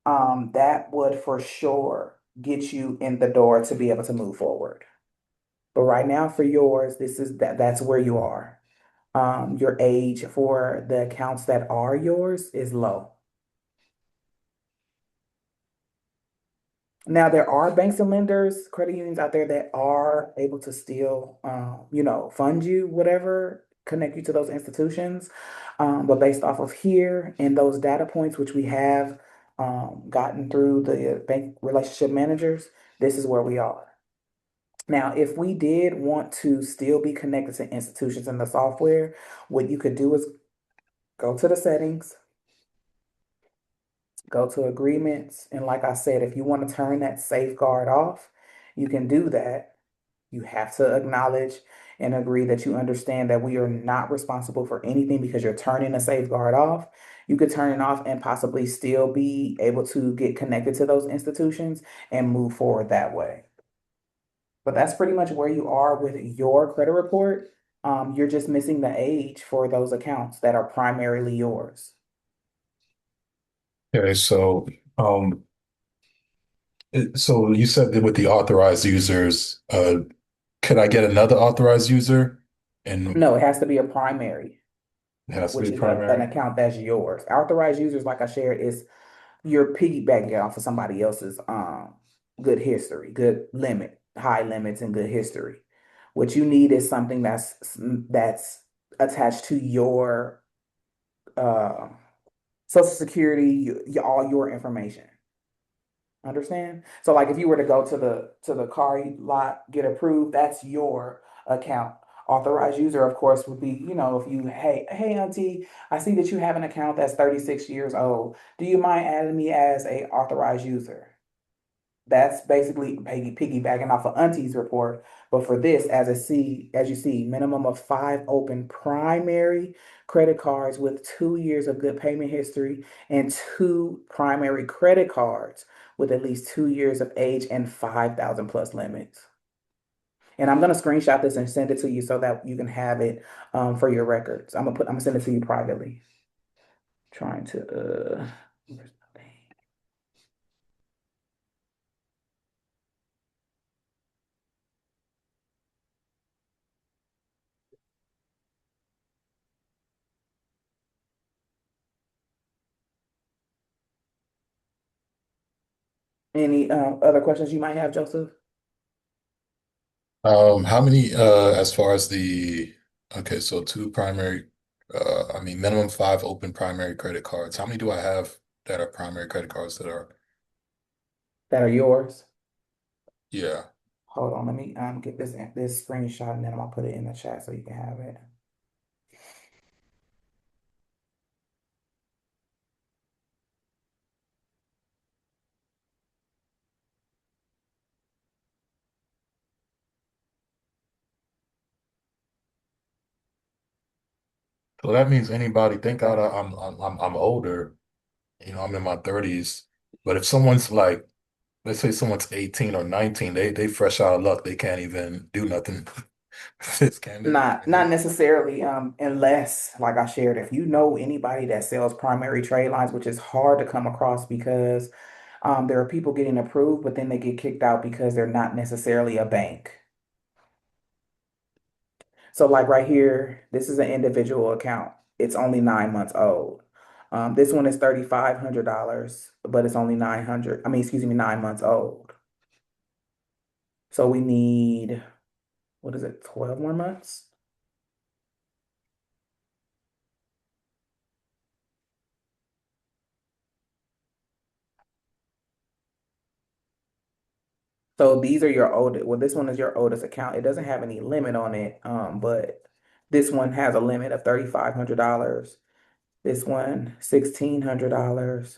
That would for sure get you in the door to be able to move forward. But right now for yours, that's where you are. Your age for the accounts that are yours is low. Now there are banks and lenders, credit unions out there that are able to still, fund you, whatever, connect you to those institutions. But based off of here and those data points, which we have gotten through the bank relationship managers, this is where we are. Now, if we did want to still be connected to institutions in the software, what you could do is go to the settings, go to agreements. And like I said, if you want to turn that safeguard off, you can do that. You have to acknowledge and agree that you understand that we are not responsible for anything because you're turning a safeguard off. You could turn it off and possibly still be able to get connected to those institutions and move forward that way. But that's pretty much where you are with your credit report. You're just missing the age for those accounts that are primarily yours. Okay, so you said that with the authorized users, could I get another authorized user? And No, it has to be a primary, it has to be which a is an primary? account that's yours. Authorized users, like I shared, is you're piggybacking off of somebody else's good history, good limit, high limits and good history. What you need is something that's attached to your uh social security, all your information. Understand? So like if you were to go to the car lot, get approved, that's your account. Authorized user, of course, would be, if you, hey, auntie, I see that you have an account that's 36 years old. Do you mind adding me as a authorized user? That's basically piggybacking off of Auntie's report. But for this, as you see, minimum of 5 open primary credit cards with 2 years of good payment history and 2 primary credit cards with at least 2 years of age and 5,000 plus limits. And I'm gonna screenshot this and send it to you so that you can have it for your records. I'm gonna send it to you privately. Trying to where's my thing? Any other questions you might have, Joseph? How many, as far as okay, so two primary, I mean, minimum five open primary credit cards. How many do I have that are primary credit cards that are, That are yours? yeah. Hold on, let me get this screenshot and then I'm gonna put it in the chat so you can have it. So that means anybody, thank God I'm older, I'm in my 30s. But if someone's like, let's say someone's 18 or 19, they fresh out of luck. They can't even do nothing. This can they? Can Not they? necessarily, unless, like I shared, if you know anybody that sells primary trade lines, which is hard to come across because there are people getting approved, but then they get kicked out because they're not necessarily a bank. So like right here, this is an individual account. It's only 9 months old. This one is $3,500, but it's only 900. I mean, excuse me, 9 months old. So we need, what is it, 12 more months? So these are your oldest. Well, this one is your oldest account. It doesn't have any limit on it, but this one has a limit of $3,500. This one, $1,600.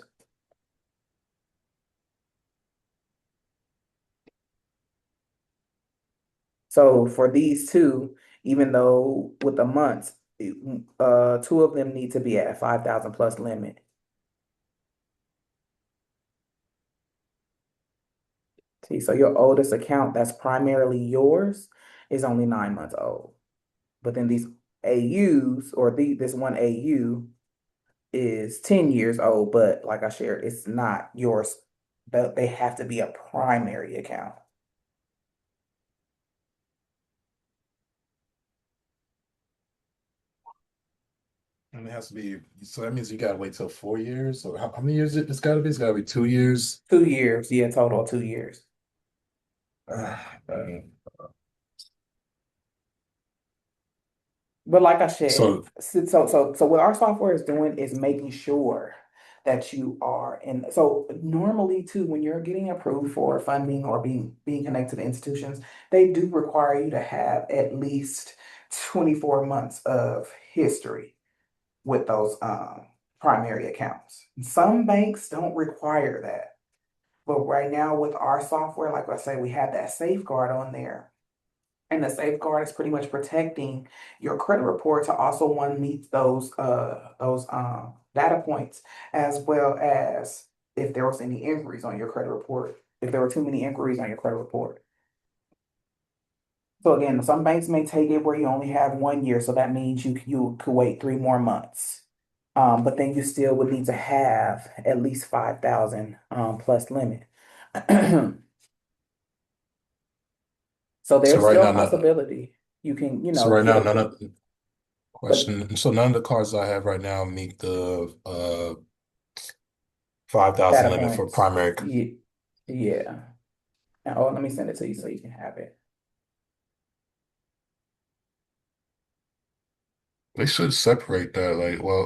So for these two, even though with the months, two of them need to be at a 5,000 plus limit. See, so your oldest account that's primarily yours is only 9 months old. But then these AUs or this one AU is 10 years old, but like I shared, it's not yours. They have to be a primary account. And it has to be, so that means you gotta wait till 4 years. Or how many years it's gotta be? It's gotta be 2 years. 2 years, yeah, total 2 years. Man. But like I said, So so what our software is doing is making sure that you are in. So normally too, when you're getting approved for funding or being connected to institutions, they do require you to have at least 24 months of history with those primary accounts. Some banks don't require that. But right now with our software, like I say, we have that safeguard on there. And the safeguard is pretty much protecting your credit report to also one meet those data points, as well as if there was any inquiries on your credit report, if there were too many inquiries on your credit report. So again, some banks may take it where you only have 1 year, so that means you could wait 3 more months. But then you still would need to have at least 5,000 plus limit. So so there's right still a now, no, possibility you can, so right get now, a, none of but question. So none of the cards I have right now meet the 5,000 data limit for points. primary. Yeah, yeah. And, oh, let me send it to you so you can have it. They should separate that. Like, well,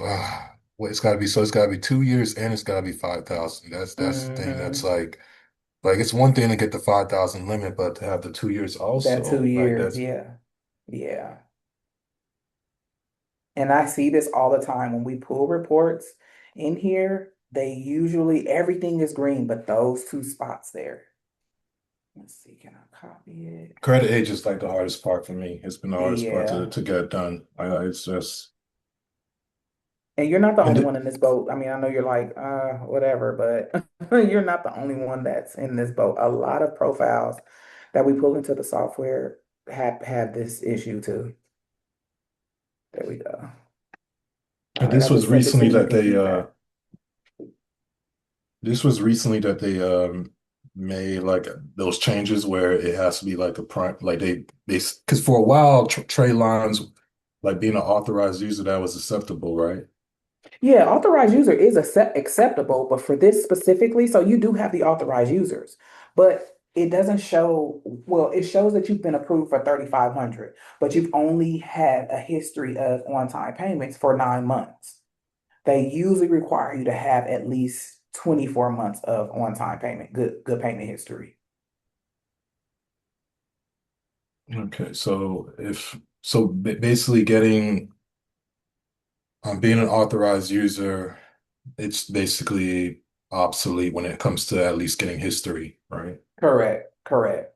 well, it's gotta be 2 years and it's gotta be 5,000. That's the thing. That's Hmm. like it's one thing to get the 5,000 limit, but to have the 2 years That two also, like years, that's yeah, yeah. And I see this all the time when we pull reports in here. They usually everything is green, but those two spots there. Let's see, can I copy it? credit age is like the hardest part for me. It's been the hardest part Yeah. to get done. It's just And you're not the and only one in this boat. I mean, I know you're like, whatever, but you're not the only one that's in this boat. A lot of profiles that we pull into the software have this issue too. There we go. All right, I this was just sent it to recently you. You that can keep that. this was recently that they made like those changes where it has to be like a prime like they because for a while trade lines like being an authorized user that was acceptable, right? Yeah, authorized user is acceptable, but for this specifically, so you do have the authorized users, but it doesn't show, well, it shows that you've been approved for 3,500, but you've only had a history of on-time payments for 9 months. They usually require you to have at least 24 months of on-time payment, good payment history. Okay, so if so, basically getting being an authorized user, it's basically obsolete when it comes to at least getting history, right? Correct, correct.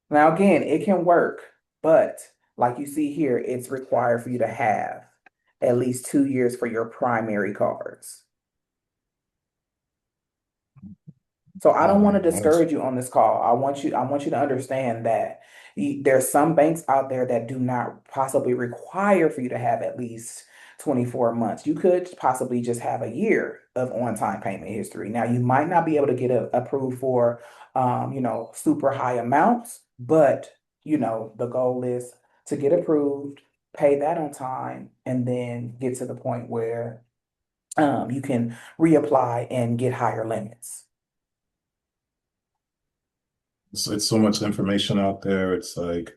Now, again, it can work, but like you see here, it's required for you to have at least 2 years for your primary cards. So I Oh don't want to man, discourage you on this call. I want you to understand that there's some banks out there that do not possibly require for you to have at least 24 months. You could possibly just have a year of on-time payment history. Now, you might not be able to get approved for, super high amounts, but, the goal is to get approved, pay that on time, and then get to the point where, you can reapply and get higher limits. it's so much information out there. It's like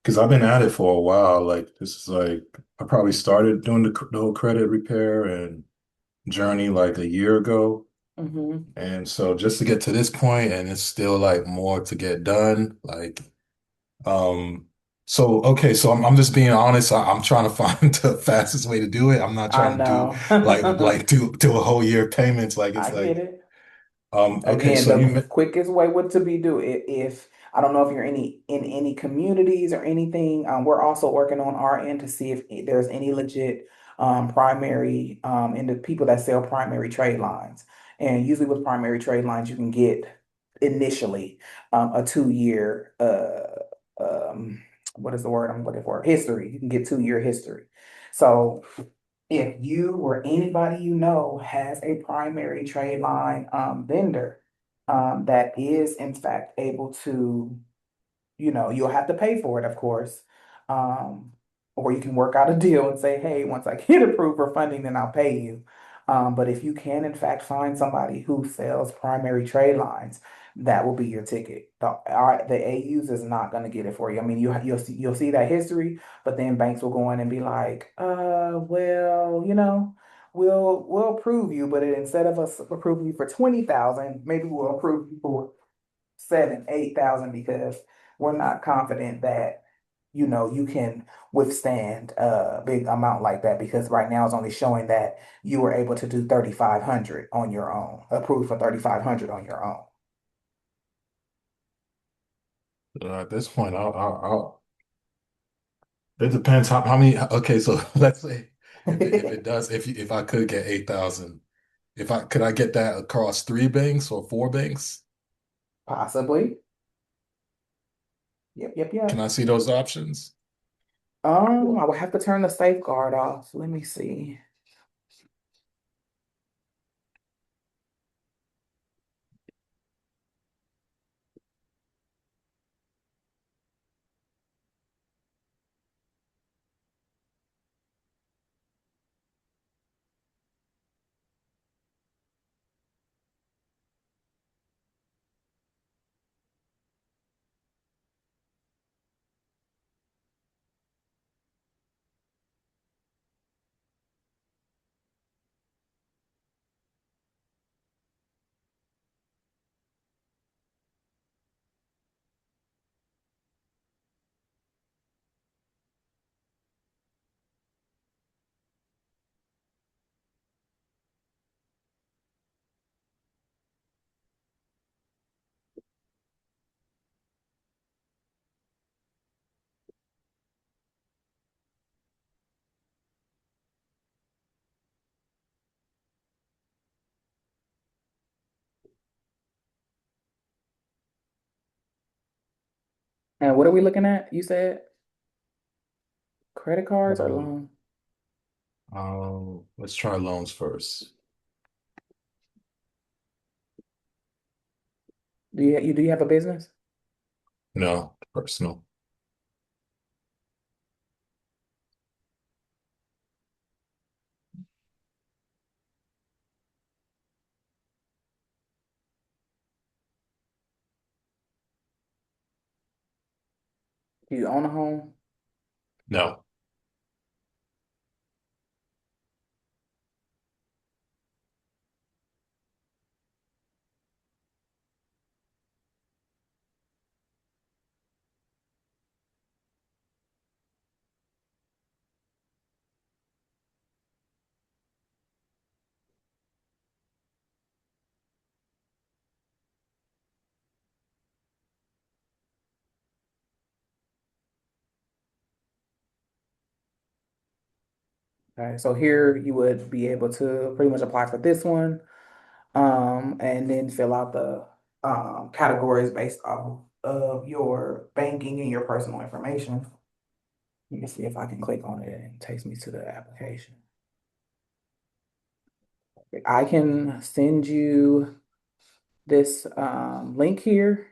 because I've been at it for a while. Like this is like I probably started doing the whole credit repair and journey like a year ago. Hmm. And so just to get to this point, and it's still like more to get done. Like, um, so okay, so I'm just being honest. I'm trying to find the fastest way to do it. I'm not I trying to do know. like do a whole year of payments. Like I it's get like, it. okay, Again, so the you quickest way would to be do if I don't know if you're in any communities or anything. We're also working on our end to see if there's any legit primary in the people that sell primary trade lines. And usually with primary trade lines, you can get initially a 2 year um, what is the word I'm looking for? History. You can get 2 year history. So if you or anybody you know has a primary trade line vendor that is in fact able to, you'll have to pay for it, of course. Um, or you can work out a deal and say, hey, once I get approved for funding, then I'll pay you. But if you can, in fact, find somebody who sells primary trade lines, that will be your ticket. The AUs is not going to get it for you. I mean, you'll see that history, but then banks will go in and be like, well, we'll approve you, but instead of us approving you for 20,000, maybe we'll approve you for 7, 8,000 because we're not confident that you can withstand a big amount like that because right now it's only showing that you were able to do 3,500 on your own, approved for 3,500 on your own. at this point, it depends how many. Okay, so let's say if it does, if I could get 8,000, if I could I get that across three banks or four banks? Possibly. Yep, yep, Can yep. I see those options? I will have to turn the safeguard off. Let me see. And what are we looking at? You said credit cards or Um, loan? let's try loans first. Do you have a business? No, personal. Do you own a home? No. Okay, so here you would be able to pretty much apply for this one, and then fill out the categories based off of your banking and your personal information. Let me see if I can click on it and it takes me to the application. I can send you this link here,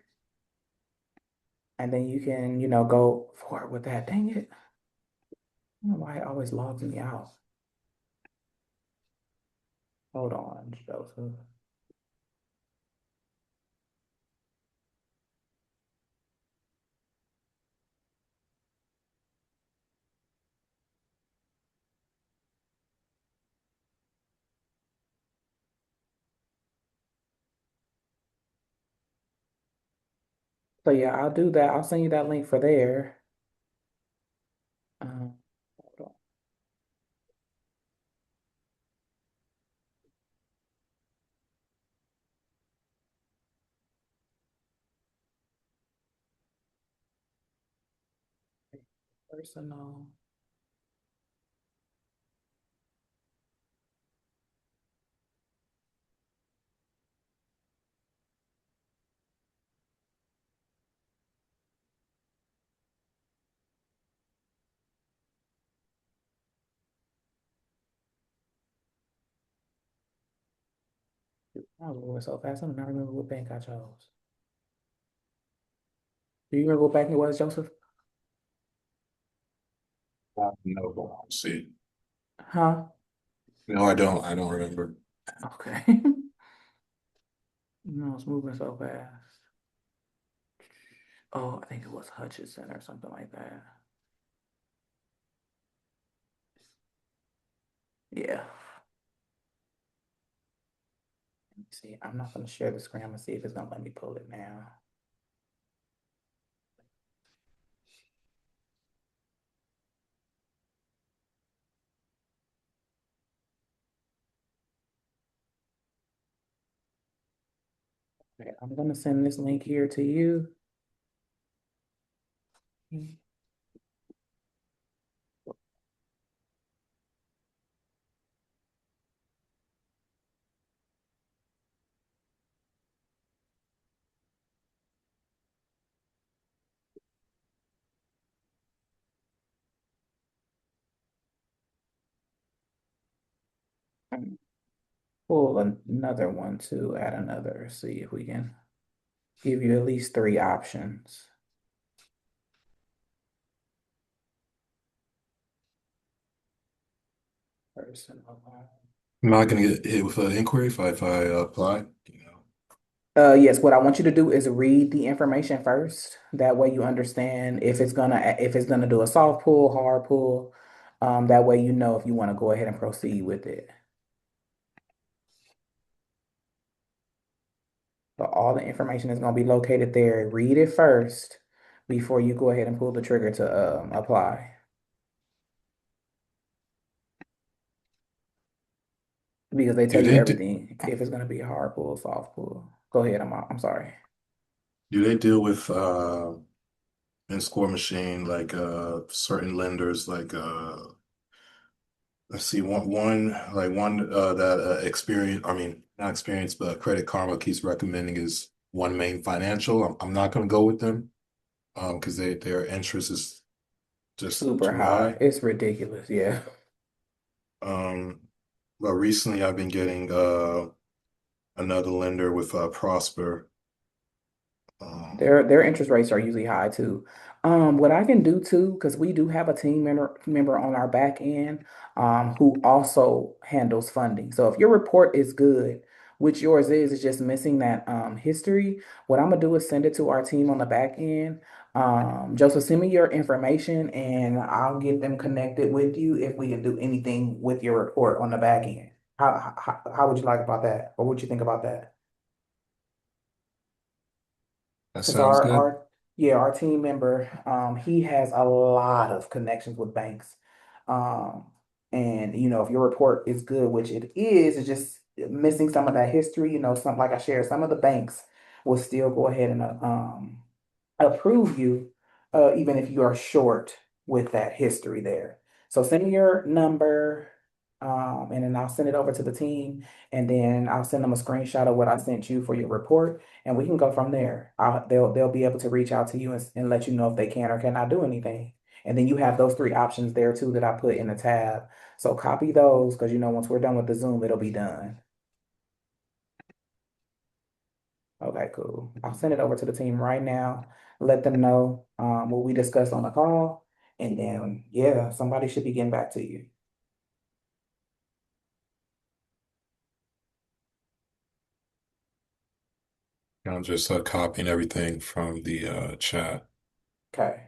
and then you can, go forward with that. Dang it. I don't know why it always logs me out. Hold on, Joseph. So yeah, I'll do that. I'll send you that link for there. Hold on. Personal. I was moving so fast. I don't remember what bank I chose. Do you remember what bank it was, Joseph? No. See. Huh? No, I don't. I don't remember. Okay. No, it's moving so fast. Oh, I think it was Hutchinson or something like that. Yeah. Let me see. I'm not gonna share the screen. I'm gonna see if it's gonna let me pull it now. Okay, I'm gonna send this link here to you. Pull another one to add another. See if we can give you at least three options. Personal. Am I gonna get hit with an inquiry if I apply? Yes, what I want you to do is read the information first. That way you understand if it's gonna do a soft pull, hard pull. That way you know if you want to go ahead and proceed with it. So all the information is gonna be located there. Read it first before you go ahead and pull the trigger to apply. Because they tell Do you they do, everything if it's gonna be a hard pull, soft pull. Go ahead, I'm sorry. do they deal with in score machine like certain lenders like let's see one that experience I mean not experience but Credit Karma keeps recommending is One Main Financial. I'm not gonna go with them because their interest is just Super too high. high. It's ridiculous. Yeah. Um, but recently I've been getting another lender with Prosper. Um, Their interest rates are usually high too. What I can do too, because we do have a team member on our back end, who also handles funding. So if your report is good, which yours is just missing that history, what I'm gonna do is send it to our team on the back end. Joseph, send me your information and I'll get them connected with you if we can do anything with your report on the back end. How would you like about that? What would you think about that? That Because sounds good. our team member, he has a lot of connections with banks. Um, and if your report is good, which it is, it's just missing some of that history, some like I shared, some of the banks will still go ahead and approve you, even if you are short with that history there. So send me your number, and then I'll send it over to the team, and then I'll send them a screenshot of what I sent you for your report, and we can go from there. They'll be able to reach out to you and let you know if they can or cannot do anything. And then you have those three options there too that I put in the tab. So copy those because once we're done with the Zoom, it'll be done. Okay, cool. I'll send it over to the team right now. Let them know what we discussed on the call. And then, yeah, somebody should be getting back to you. I'm just copying everything from the chat. Okay.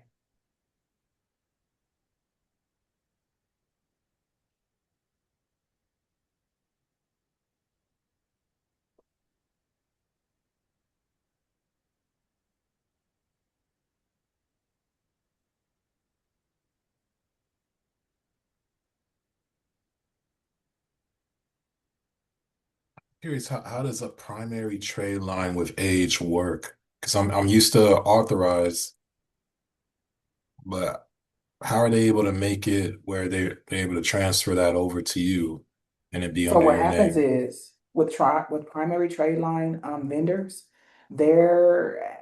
Curious, how does a primary trade line with age work? Because I'm used to authorized, but how are they able to make it where they're able to transfer that over to you and it be So under what your happens name? is with primary trade line vendors, they're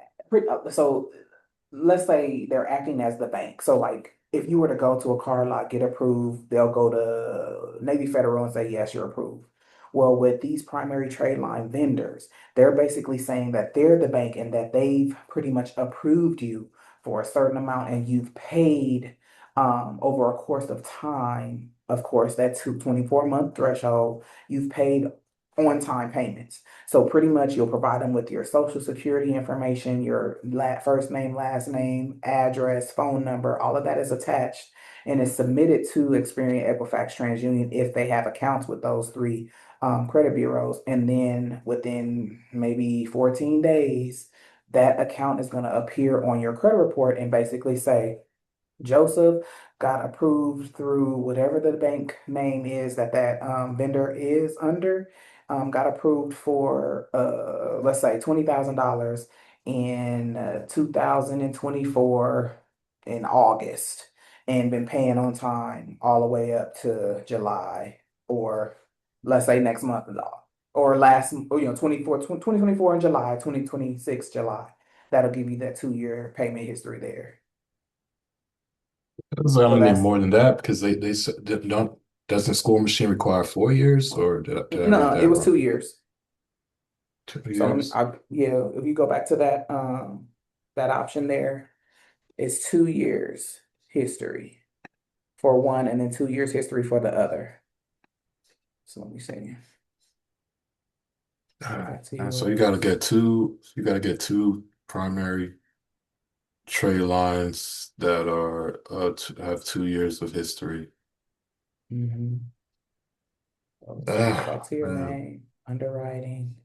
so let's say they're acting as the bank. So like if you were to go to a car lot, get approved, they'll go to Navy Federal and say, yes, you're approved. Well, with these primary trade line vendors, they're basically saying that they're the bank and that they've pretty much approved you for a certain amount and you've paid over a course of time. Of course, that's 24-month threshold. You've paid on-time payments. So pretty much you'll provide them with your social security information, your first name, last name, address, phone number, all of that is attached and is submitted to Experian Equifax TransUnion if they have accounts with those three credit bureaus. And then within maybe 14 days, that account is going to appear on your credit report and basically say, Joseph got approved through whatever the bank name is that vendor is under. Got approved for let's say $20,000 in 2024 in August, and been paying on time all the way up to July, or let's say next month, or last, 2024 in July, 2026 July. That'll give you that 2-year payment history there. It's like I'm So gonna need that's more than that because don't doesn't Score Machine require 4 years or did I read no, it that was wrong? 2 years. Two So years. yeah, if you go back to that option there, it's 2 years history for one, and then 2 years history for the other. So let me see. Go back to So yours. you gotta get two primary trade lines that are have 2 years of history. Mm-hmm. So let's see. Go back Ah, to your man. name, underwriting.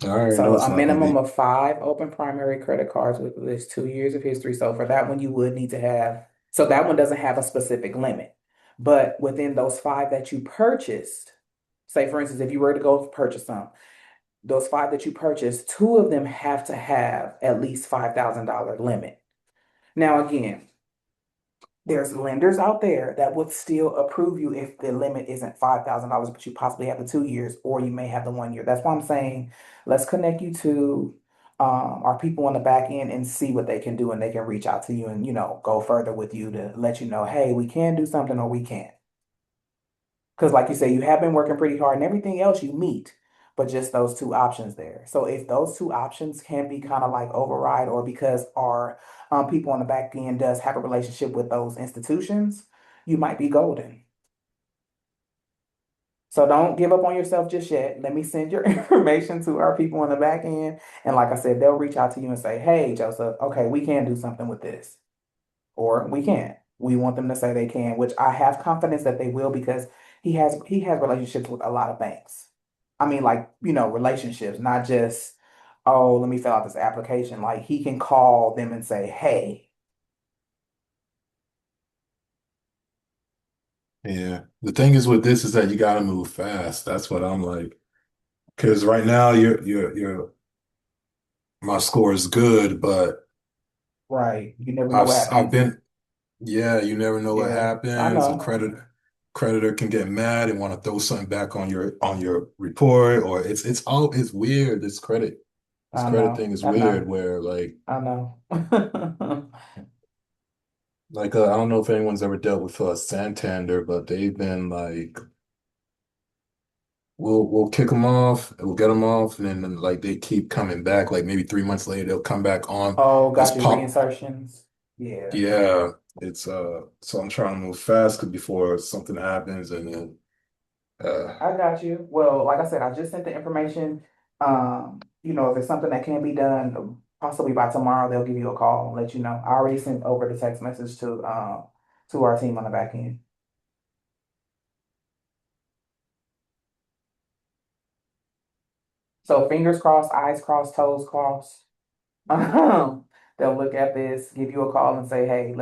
I already know So it's a not gonna minimum be. of 5 open primary credit cards with at least 2 years of history. So for that one, you would need to have, so that one doesn't have a specific limit. But within those five that you purchased, say for instance, if you were to go purchase some, those five that you purchased, two of them have to have at least $5,000 limit. Now again, there's lenders out there that would still approve you if the limit isn't $5,000, but you possibly have the 2 years, or you may have the 1 year. That's why I'm saying let's connect you to our people on the back end and see what they can do, and they can reach out to you and go further with you to let you know, hey, we can do something or we can't. Because, like you say, you have been working pretty hard and everything else you meet, but just those two options there. So, if those two options can be kind of like override, or because our people on the back end does have a relationship with those institutions, you might be golden. So don't give up on yourself just yet. Let me send your information to our people on the back end. And like I said, they'll reach out to you and say, hey, Joseph, okay, we can do something with this. Or we can't. We want them to say they can, which I have confidence that they will because he has relationships with a lot of banks. I mean, like, relationships, not just, oh, let me fill out this application. Like he can call them and say, hey, Yeah. The thing is with this is that you got to move fast. That's what I'm like. Because right now my score is good, but right, you never know what I've happens. been, yeah, you never know what Yeah, I happens. A know. creditor can get mad and want to throw something back on your report, or it's weird. This I credit know. thing is I weird know. where I know. I don't know if anyone's ever dealt with Santander, but they've been like we'll kick them off, and we'll get them off, and then like they keep coming back. Like maybe 3 months later, they'll come back on. Oh, Just got you. pop. Reinsertions. Yeah, Yeah, it's so I'm trying to move fast 'cause before something happens, and then I got you. Well, like I said, I just sent the information. If it's something that can be done, possibly by tomorrow, they'll give you a call and let you know. I already sent over the text message to our team on the back end. So fingers crossed, eyes crossed, toes crossed. They'll look at this, give you a call and say, "Hey,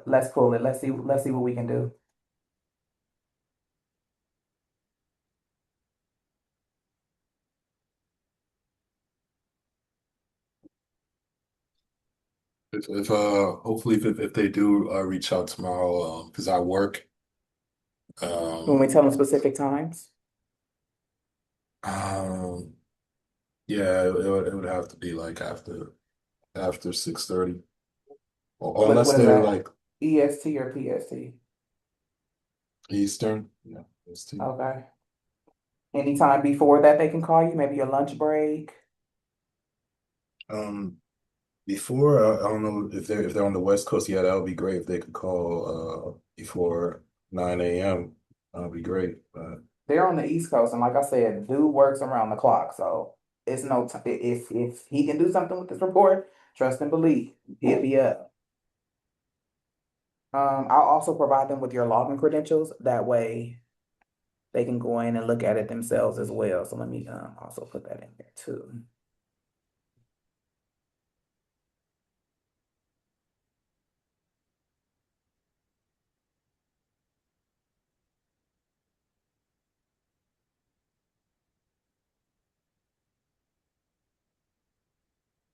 let's pull it. Let's see what we can do." if hopefully if they do reach out tomorrow, because I work, When we um, tell them specific times, um, yeah, it would have to be like after 6:30, or what unless what is they're that? like EST or PST? Eastern. Yeah, EST. Okay. Anytime before that, they can call you. Maybe your lunch break. Um, Before I don't know if they're on the West Coast. Yeah, that would be great if they could call before 9 a.m. That would be great. But They're on the East Coast, and like I said, dude works around the clock, so it's no t if he can do something with this report, trust and believe, he'll be up. I'll also provide them with your login credentials. That way, they can go in and look at it themselves as well. So let me also put that in there too.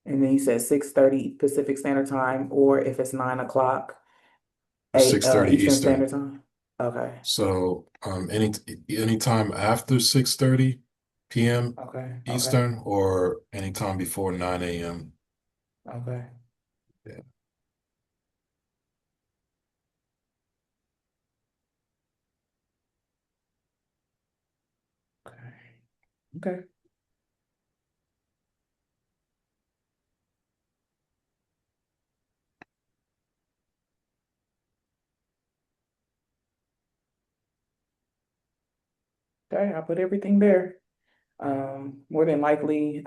And then you said 6:30 Pacific Standard Time, or if it's 9 o'clock, 6:30 Eastern Standard Eastern. Time. Okay. So anytime after 6:30 p.m. Okay. Okay. Eastern or anytime before 9 a.m. Okay. Yeah. Okay. Okay. Okay. I put everything there. More than likely,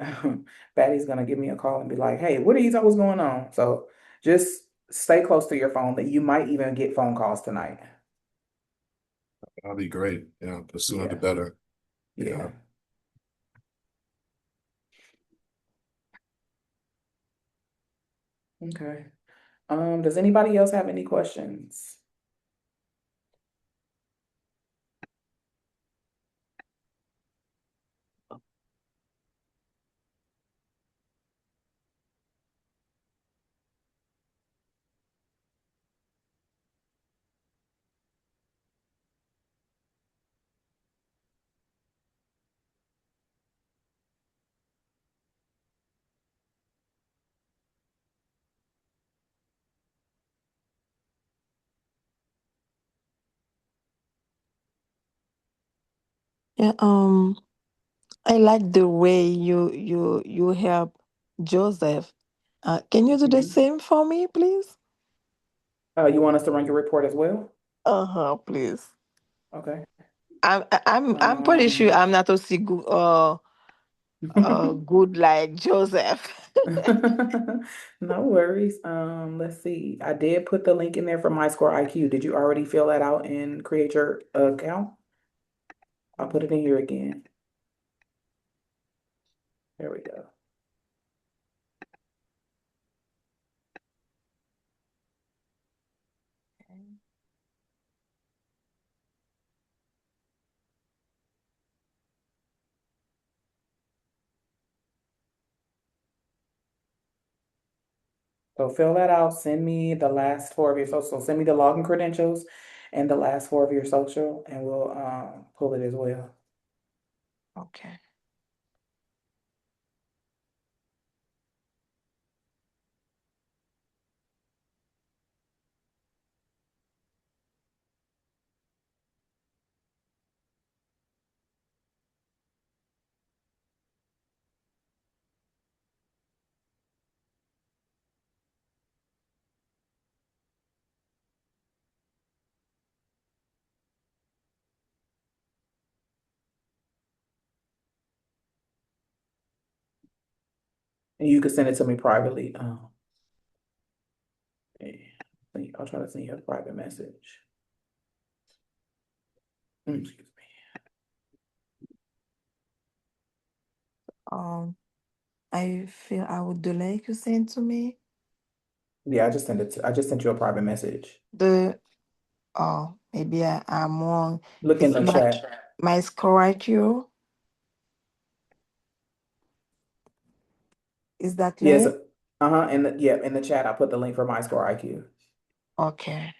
Patty's gonna give me a call and be like, "Hey, what are you? What's going on?" So just stay close to your phone. That you might even get phone calls tonight. That'll be great. Yeah, the sooner the Yeah, better. Yeah. yeah. Okay. Does anybody else have any questions? Yeah, I like the way you help Joseph. Can you do the Mhm. same for me, please? You want us to run your report as well? Uh-huh, please. Okay. I'm pretty sure Um, I'm not also good good like Joseph. no worries. Let's see. I did put the link in there for My Score IQ. Did you already fill that out and create your account? I'll put it in here again. There we go. So fill that out. Send me the last four of your social. So send me the login credentials and the last four of your social, and we'll pull it as well. Okay. And you can send it to me privately. I'll try to send you a private message. Excuse me. I feel I would do like you send to me Yeah, I just sent you a private message. the maybe I'm wrong. Look in It's the chat. my score IQ. Is that Yes. link? In the chat, I put the link for My Score IQ. Okay.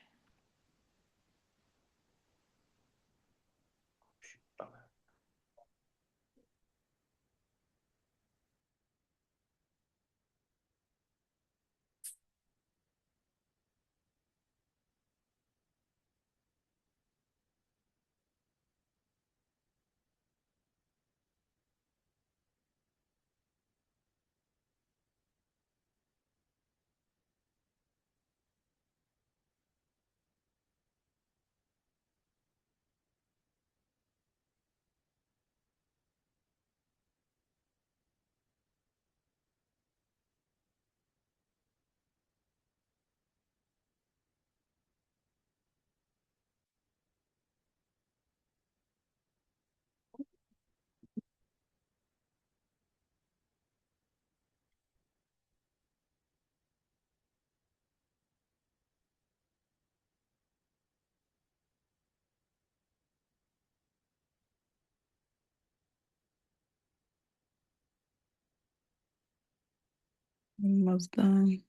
Almost done.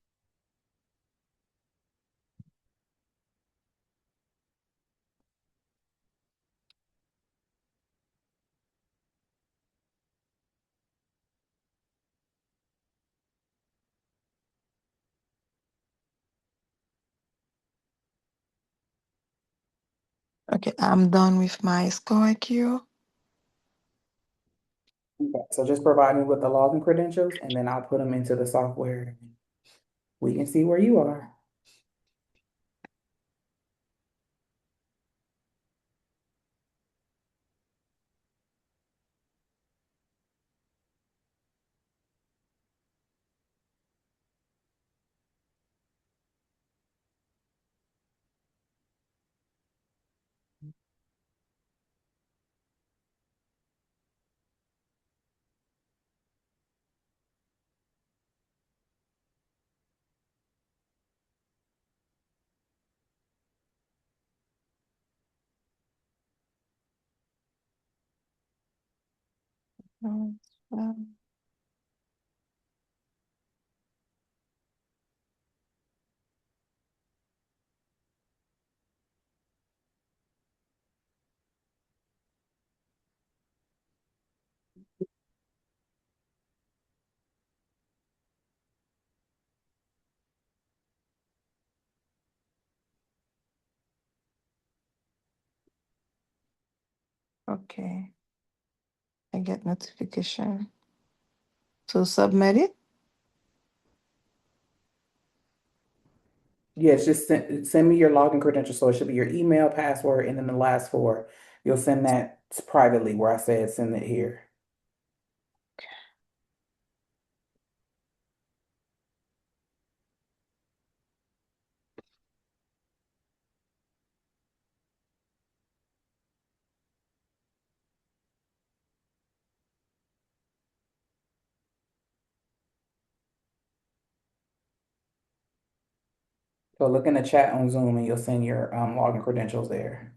Okay, I'm done with my score IQ. Okay, so just provide me with the login credentials, and then I'll put them into the software. We can see where you are. Um, Okay, I get notification to submit it. Yes, just send me your login credentials. So it should be your email, password, and then the last four. You'll send that privately where I said send it here. So look in the chat on Zoom and you'll send your login credentials there.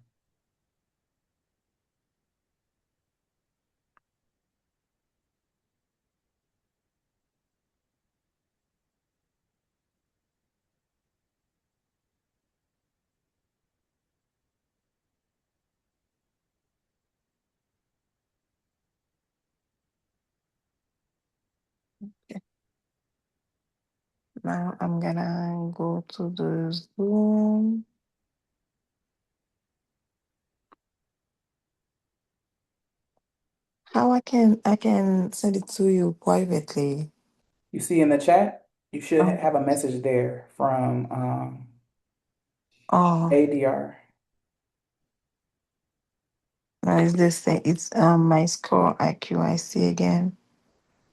Now I'm gonna go to the Zoom. How I can send it to you privately? You see in the chat, you should Oh, have a message there from oh, ADR. no, it's this thing. It's my score IQ. I see again.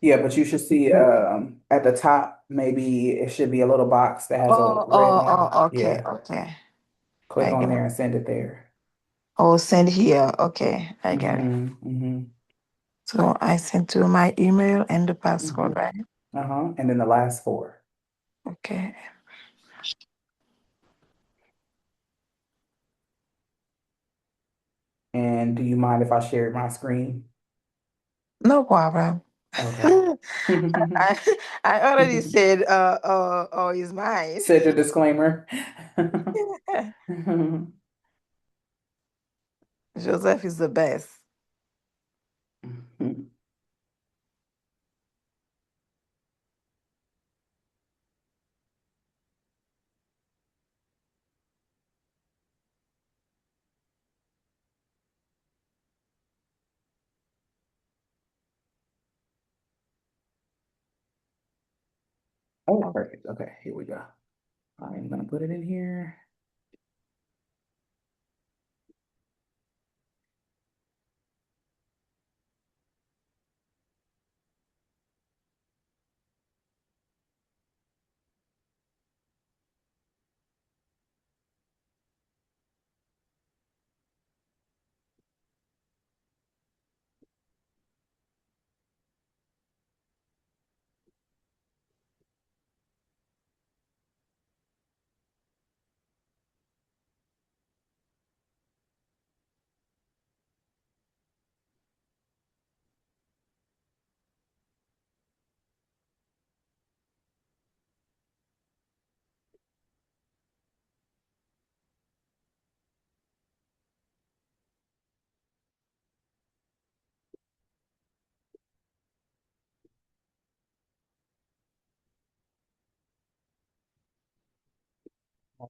Yeah, but you should see at the top, maybe it should be a little box that has a Oh, red oh, one. oh, okay, Yeah, okay. click I on got it. there and send it there. Oh, send here. Okay, I got it. Mm-hmm. So I sent to my email and the Mm-hmm. password, right? Uh-huh. And then the last four. Okay. And do you mind if I share my screen? No problem. Okay. I I already said oh is mine. Said your disclaimer. Joseph is the best. Oh, perfect. Okay, here we go. I'm gonna put it in here.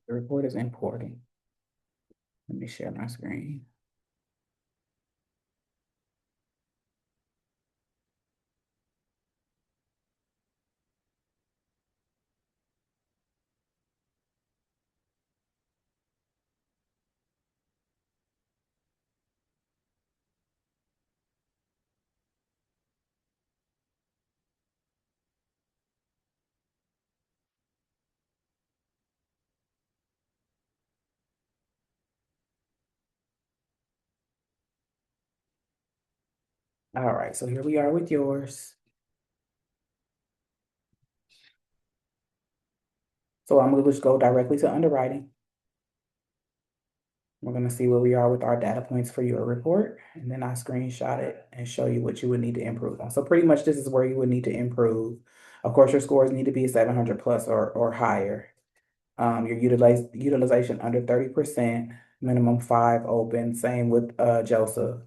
The report is importing. Let me share my screen. All right, so here we are with yours. So I'm gonna just go directly to underwriting. We're gonna see where we are with our data points for your report, and then I screenshot it and show you what you would need to improve on. So pretty much this is where you would need to improve. Of course, your scores need to be 700 plus or higher. Your utilization under 30%, minimum 5 open. Same with Joseph.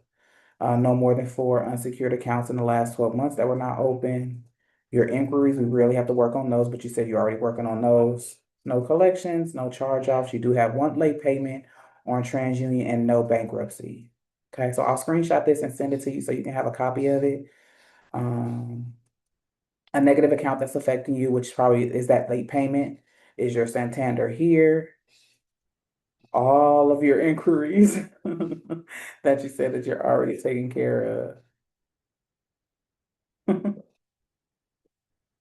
No more than 4 unsecured accounts in the last 12 months that were not open. Your inquiries, we really have to work on those, but you said you're already working on those. No collections, no charge-offs. You do have one late payment on TransUnion and no bankruptcy. Okay, so I'll screenshot this and send it to you so you can have a copy of it. Um, a negative account that's affecting you, which probably is that late payment, is your Santander here. all of your inquiries that you said that you're already taking care of.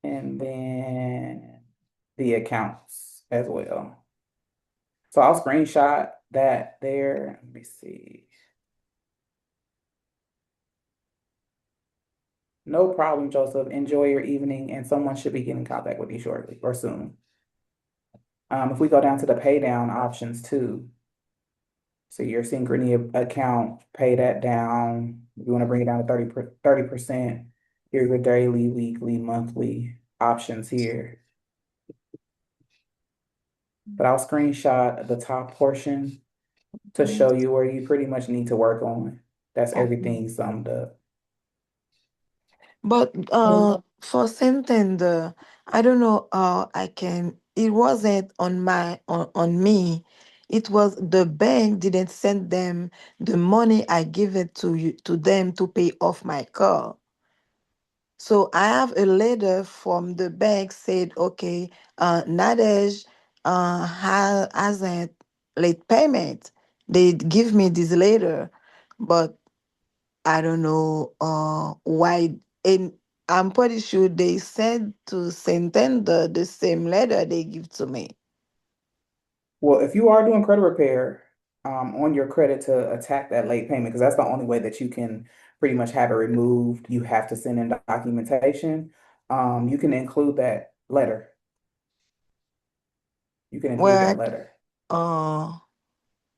And then the accounts as well. So I'll screenshot that there. Let me see. No problem, Joseph. Enjoy your evening, and someone should be getting in contact with you shortly or soon. If we go down to the pay down options too, so your Synchrony account, pay that down. You want to bring it down to 30%. Here's your daily, weekly, monthly options here. But I'll screenshot the top portion to Mm, show you where you pretty much need to work on. That's okay. everything summed up. But Mm. for Santander, I don't know how I can. It wasn't on me. It was the bank didn't send them the money I give it to you to them to pay off my car. So I have a letter from the bank said, okay, Nadej hasn't late payment. They give me this letter, but I don't know why. And I'm pretty sure they sent to Santander the same letter they give to me. Well, if you are doing credit repair, on your credit to attack that late payment, because that's the only way that you can pretty much have it removed, you have to send in documentation. You can include that letter. You can include that Well, letter. uh,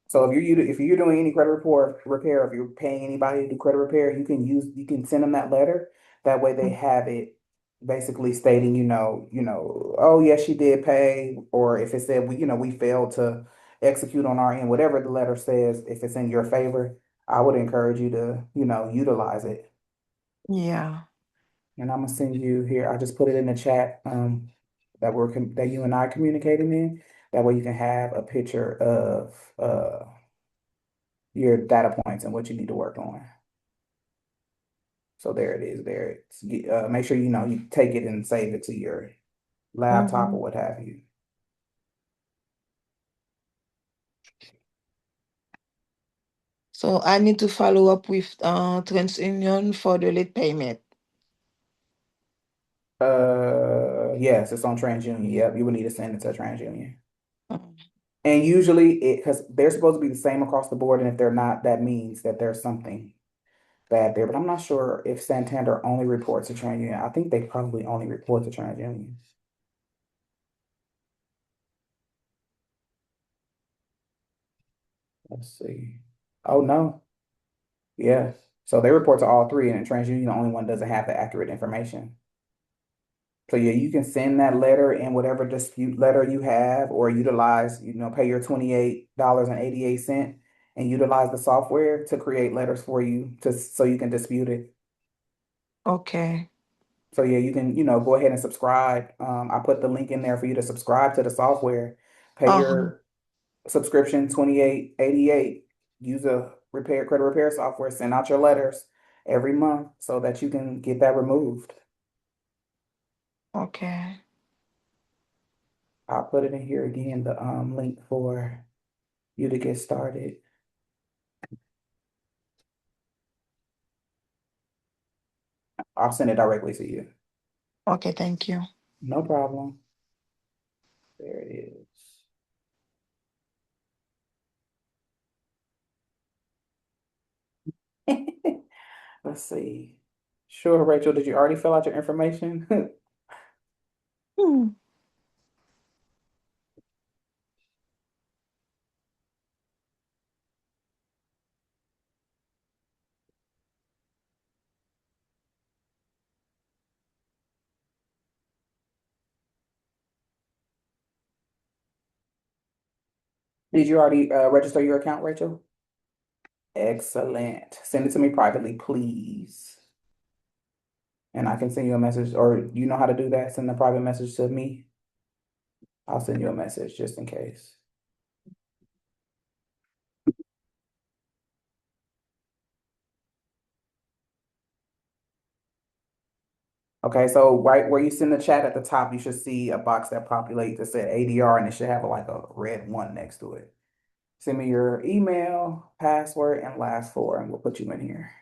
So if you're doing any credit report repair, if you're paying anybody to do credit repair, you can send them that letter. That way they have it basically stating, oh yes, she did pay, or if it said we failed to execute on our end, whatever the letter says, if it's in your favor, I would encourage you to, utilize it. yeah. And I'm gonna send you here. I just put it in the chat, that you and I are communicating in. That way you can have a picture of your data points and what you need to work on. So there it is. There. Make sure you take it and save it to your laptop Mhm. or what have you. So I need to follow up with TransUnion for the late payment. Yes, it's on TransUnion. Yep, you would need to send it to TransUnion. Mm. And usually because they're supposed to be the same across the board, and if they're not, that means that there's something bad there. But I'm not sure if Santander only reports to TransUnion. I think they probably only report to TransUnion. Let's see. Oh no. Yeah. So they report to all three, and TransUnion, the only one doesn't have the accurate information. So yeah, you can send that letter in whatever dispute letter you have, or utilize, pay your $28.88 and utilize the software to create letters for you so you can dispute it. Okay. So yeah, you can, go ahead and subscribe. I put the link in there for you to subscribe to the software, pay Uh-huh. your subscription 28.88, use a credit repair software, send out your letters every month so that you can get that removed. Okay. I'll put it in here again, the link for you to get started. I'll send it directly to you. Okay, thank you. No problem. There it is. Let's see. Sure, Rachel, did you already fill out your information? Hmm. Did you already register your account, Rachel? Excellent. Send it to me privately, please. And I can send you a message, or you know how to do that? Send a private message to me. I'll send you a message just in case. Okay, so right where you send the chat at the top, you should see a box that populates that said ADR, and it should have like a red one next to it. Send me your email, password, and last four, and we'll put you in here.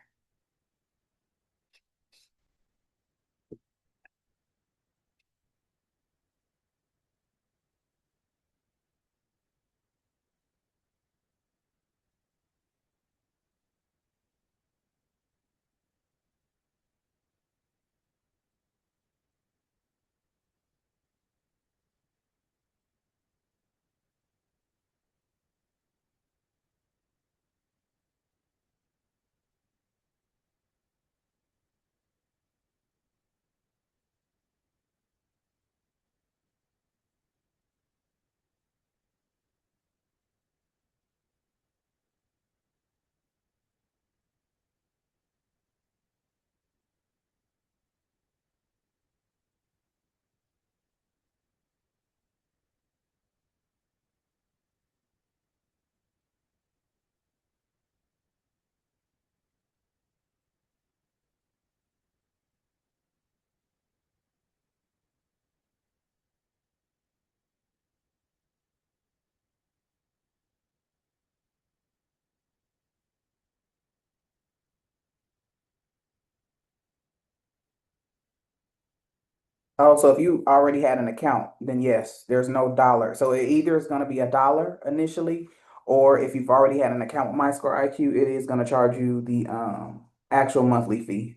Oh, so if you already had an account, then yes, there's no dollar. So it either is going to be a dollar initially, or if you've already had an account with MyScore IQ, it is going to charge you the actual monthly fee.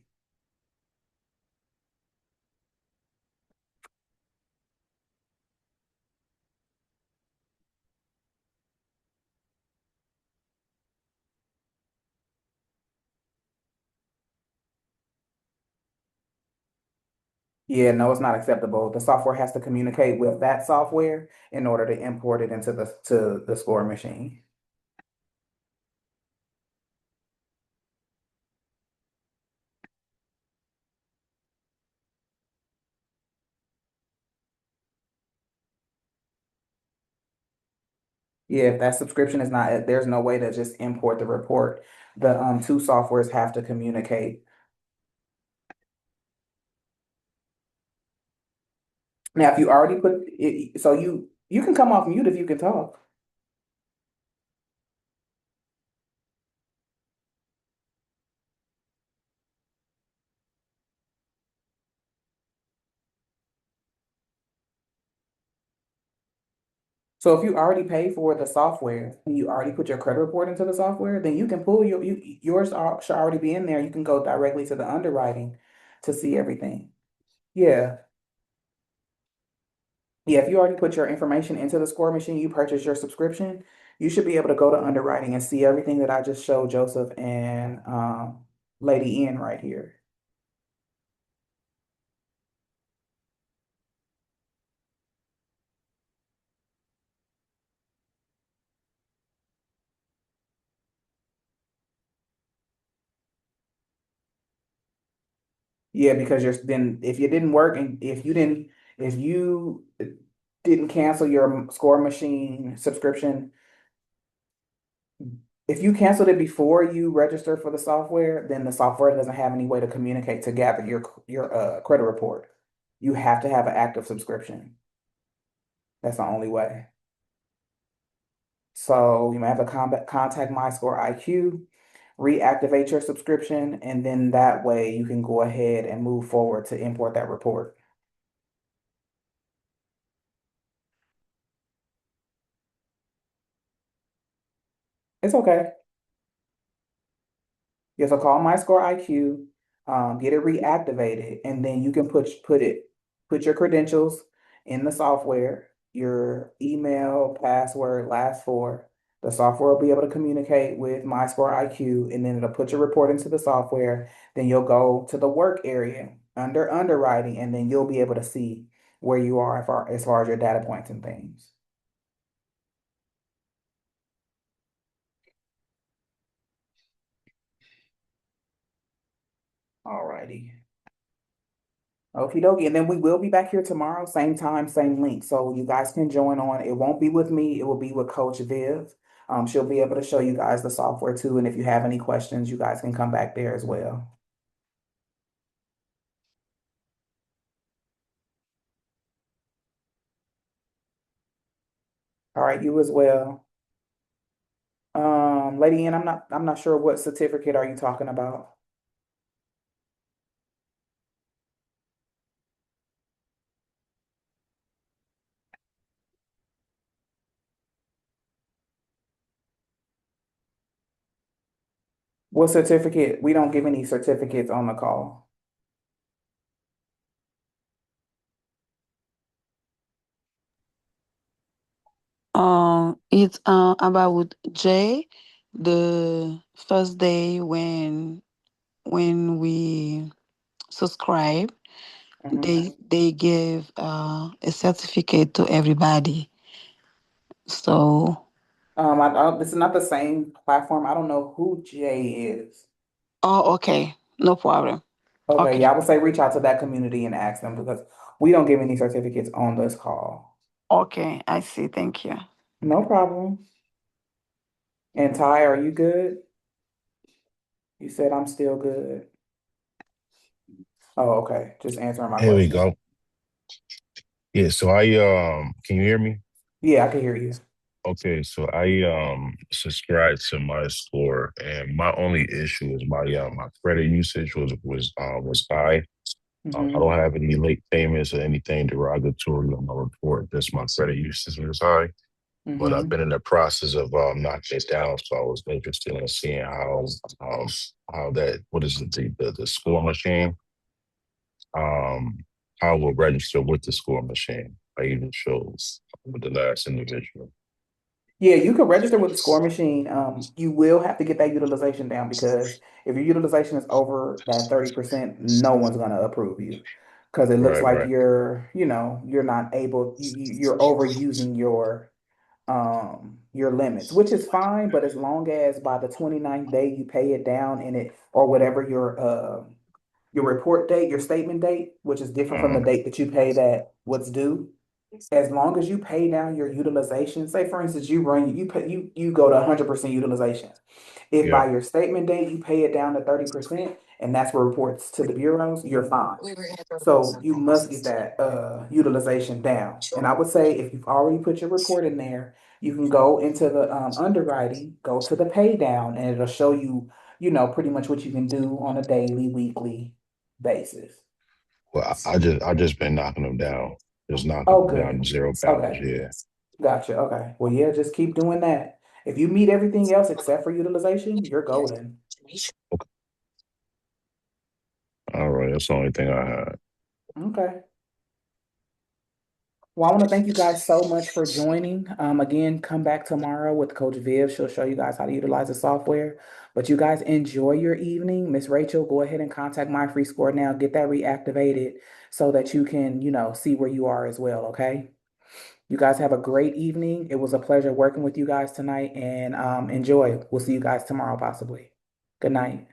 Yeah, no, it's not acceptable. The software has to communicate with that software in order to import it into the score machine. Yeah, if that subscription is not, there's no way to just import the report. The two softwares have to communicate. Now, if you already put it, so you can come off mute if you can talk. So if you already pay for the software and you already put your credit report into the software, then you can pull should already be in there. You can go directly to the underwriting to see everything. Yeah. Yeah, if you already put your information into the score machine, you purchase your subscription, you should be able to go to underwriting and see everything that I just showed Joseph and Lady N right here. Yeah, because you're then if you didn't work and if you didn't cancel your score machine subscription, if you canceled it before you registered for the software, then the software doesn't have any way to communicate to gather your credit report. You have to have an active subscription. That's the only way. So you may have to contact MyScore IQ, reactivate your subscription, and then that way you can go ahead and move forward to import that report. It's okay. You have to call My Score IQ, get it reactivated, and then you can put your credentials in the software, your email, password, last four. The software will be able to communicate with My Score IQ, and then it'll put your report into the software. Then you'll go to the work area under underwriting, and then you'll be able to see where you are as far as your data points and things. Alrighty. Okie dokie. And then we will be back here tomorrow, same time, same link. So you guys can join on. It won't be with me, it will be with Coach Viv. She'll be able to show you guys the software too. And if you have any questions, you guys can come back there as well. All right, you as well. Lady Ann, I'm not sure what certificate are you talking about? What certificate? We don't give any certificates on the call. It's about Jay, the first day when we subscribe, Mhm. they give a certificate to everybody. So, This is not the same platform. I don't know who Jay is. oh, okay, no problem. Okay, Okay, yeah, I would say reach out to that community and ask them because we don't give any certificates on this call. okay, I see. Thank you. No problem. And Ty, are you good? You said I'm still good. Oh, okay. Just answering my Here we question. go. Yeah, so can you hear me? Yeah, I can hear you. Okay, so I subscribed to my score and my only issue is my credit usage was high. I Mm-hmm. don't have any late payments or anything derogatory on my report. Just my credit usage was high. But I've Mm-hmm. been in the process of knocking it down. So I was interested in seeing um how that what is it the score machine um, how will register with the score machine. I even shows with the last individual. Yeah, you can register with the score machine. You will have to get that utilization down because if your utilization is over that 30%, no one's gonna approve you. Because it looks Right, like right. you're not able, you're overusing your limits, which is fine, but as long as by the 29th day you pay it down and it or whatever your report date, your statement date, which is different from the Uh-huh. date that you pay that what's due, as long as you pay down your utilization, say for instance you go to 100% utilization. If Yeah. by your statement date you pay it down to 30% and that's what reports to the bureaus, you're fine. So you must get that utilization down. And I would say if you've already put your report in there, you can go into the underwriting, go to the pay down, and it'll show you, pretty much what you can do on a daily, weekly basis. Well, I just been knocking them down. Just knocking Oh, them down good. to zero balance. Okay. Yeah. Gotcha. Okay. Well, yeah, just keep doing that. If you meet everything else except for utilization, you're golden. Okay. All right. That's the only thing I had. Okay. Well, I want to thank you guys so much for joining. Again, come back tomorrow with Coach Viv. She'll show you guys how to utilize the software. But you guys enjoy your evening. Miss Rachel, go ahead and contact My Free Score now. Get that reactivated so that you can, see where you are as well. Okay. You guys have a great evening. It was a pleasure working with you guys tonight and enjoy. We'll see you guys tomorrow, possibly. Good night.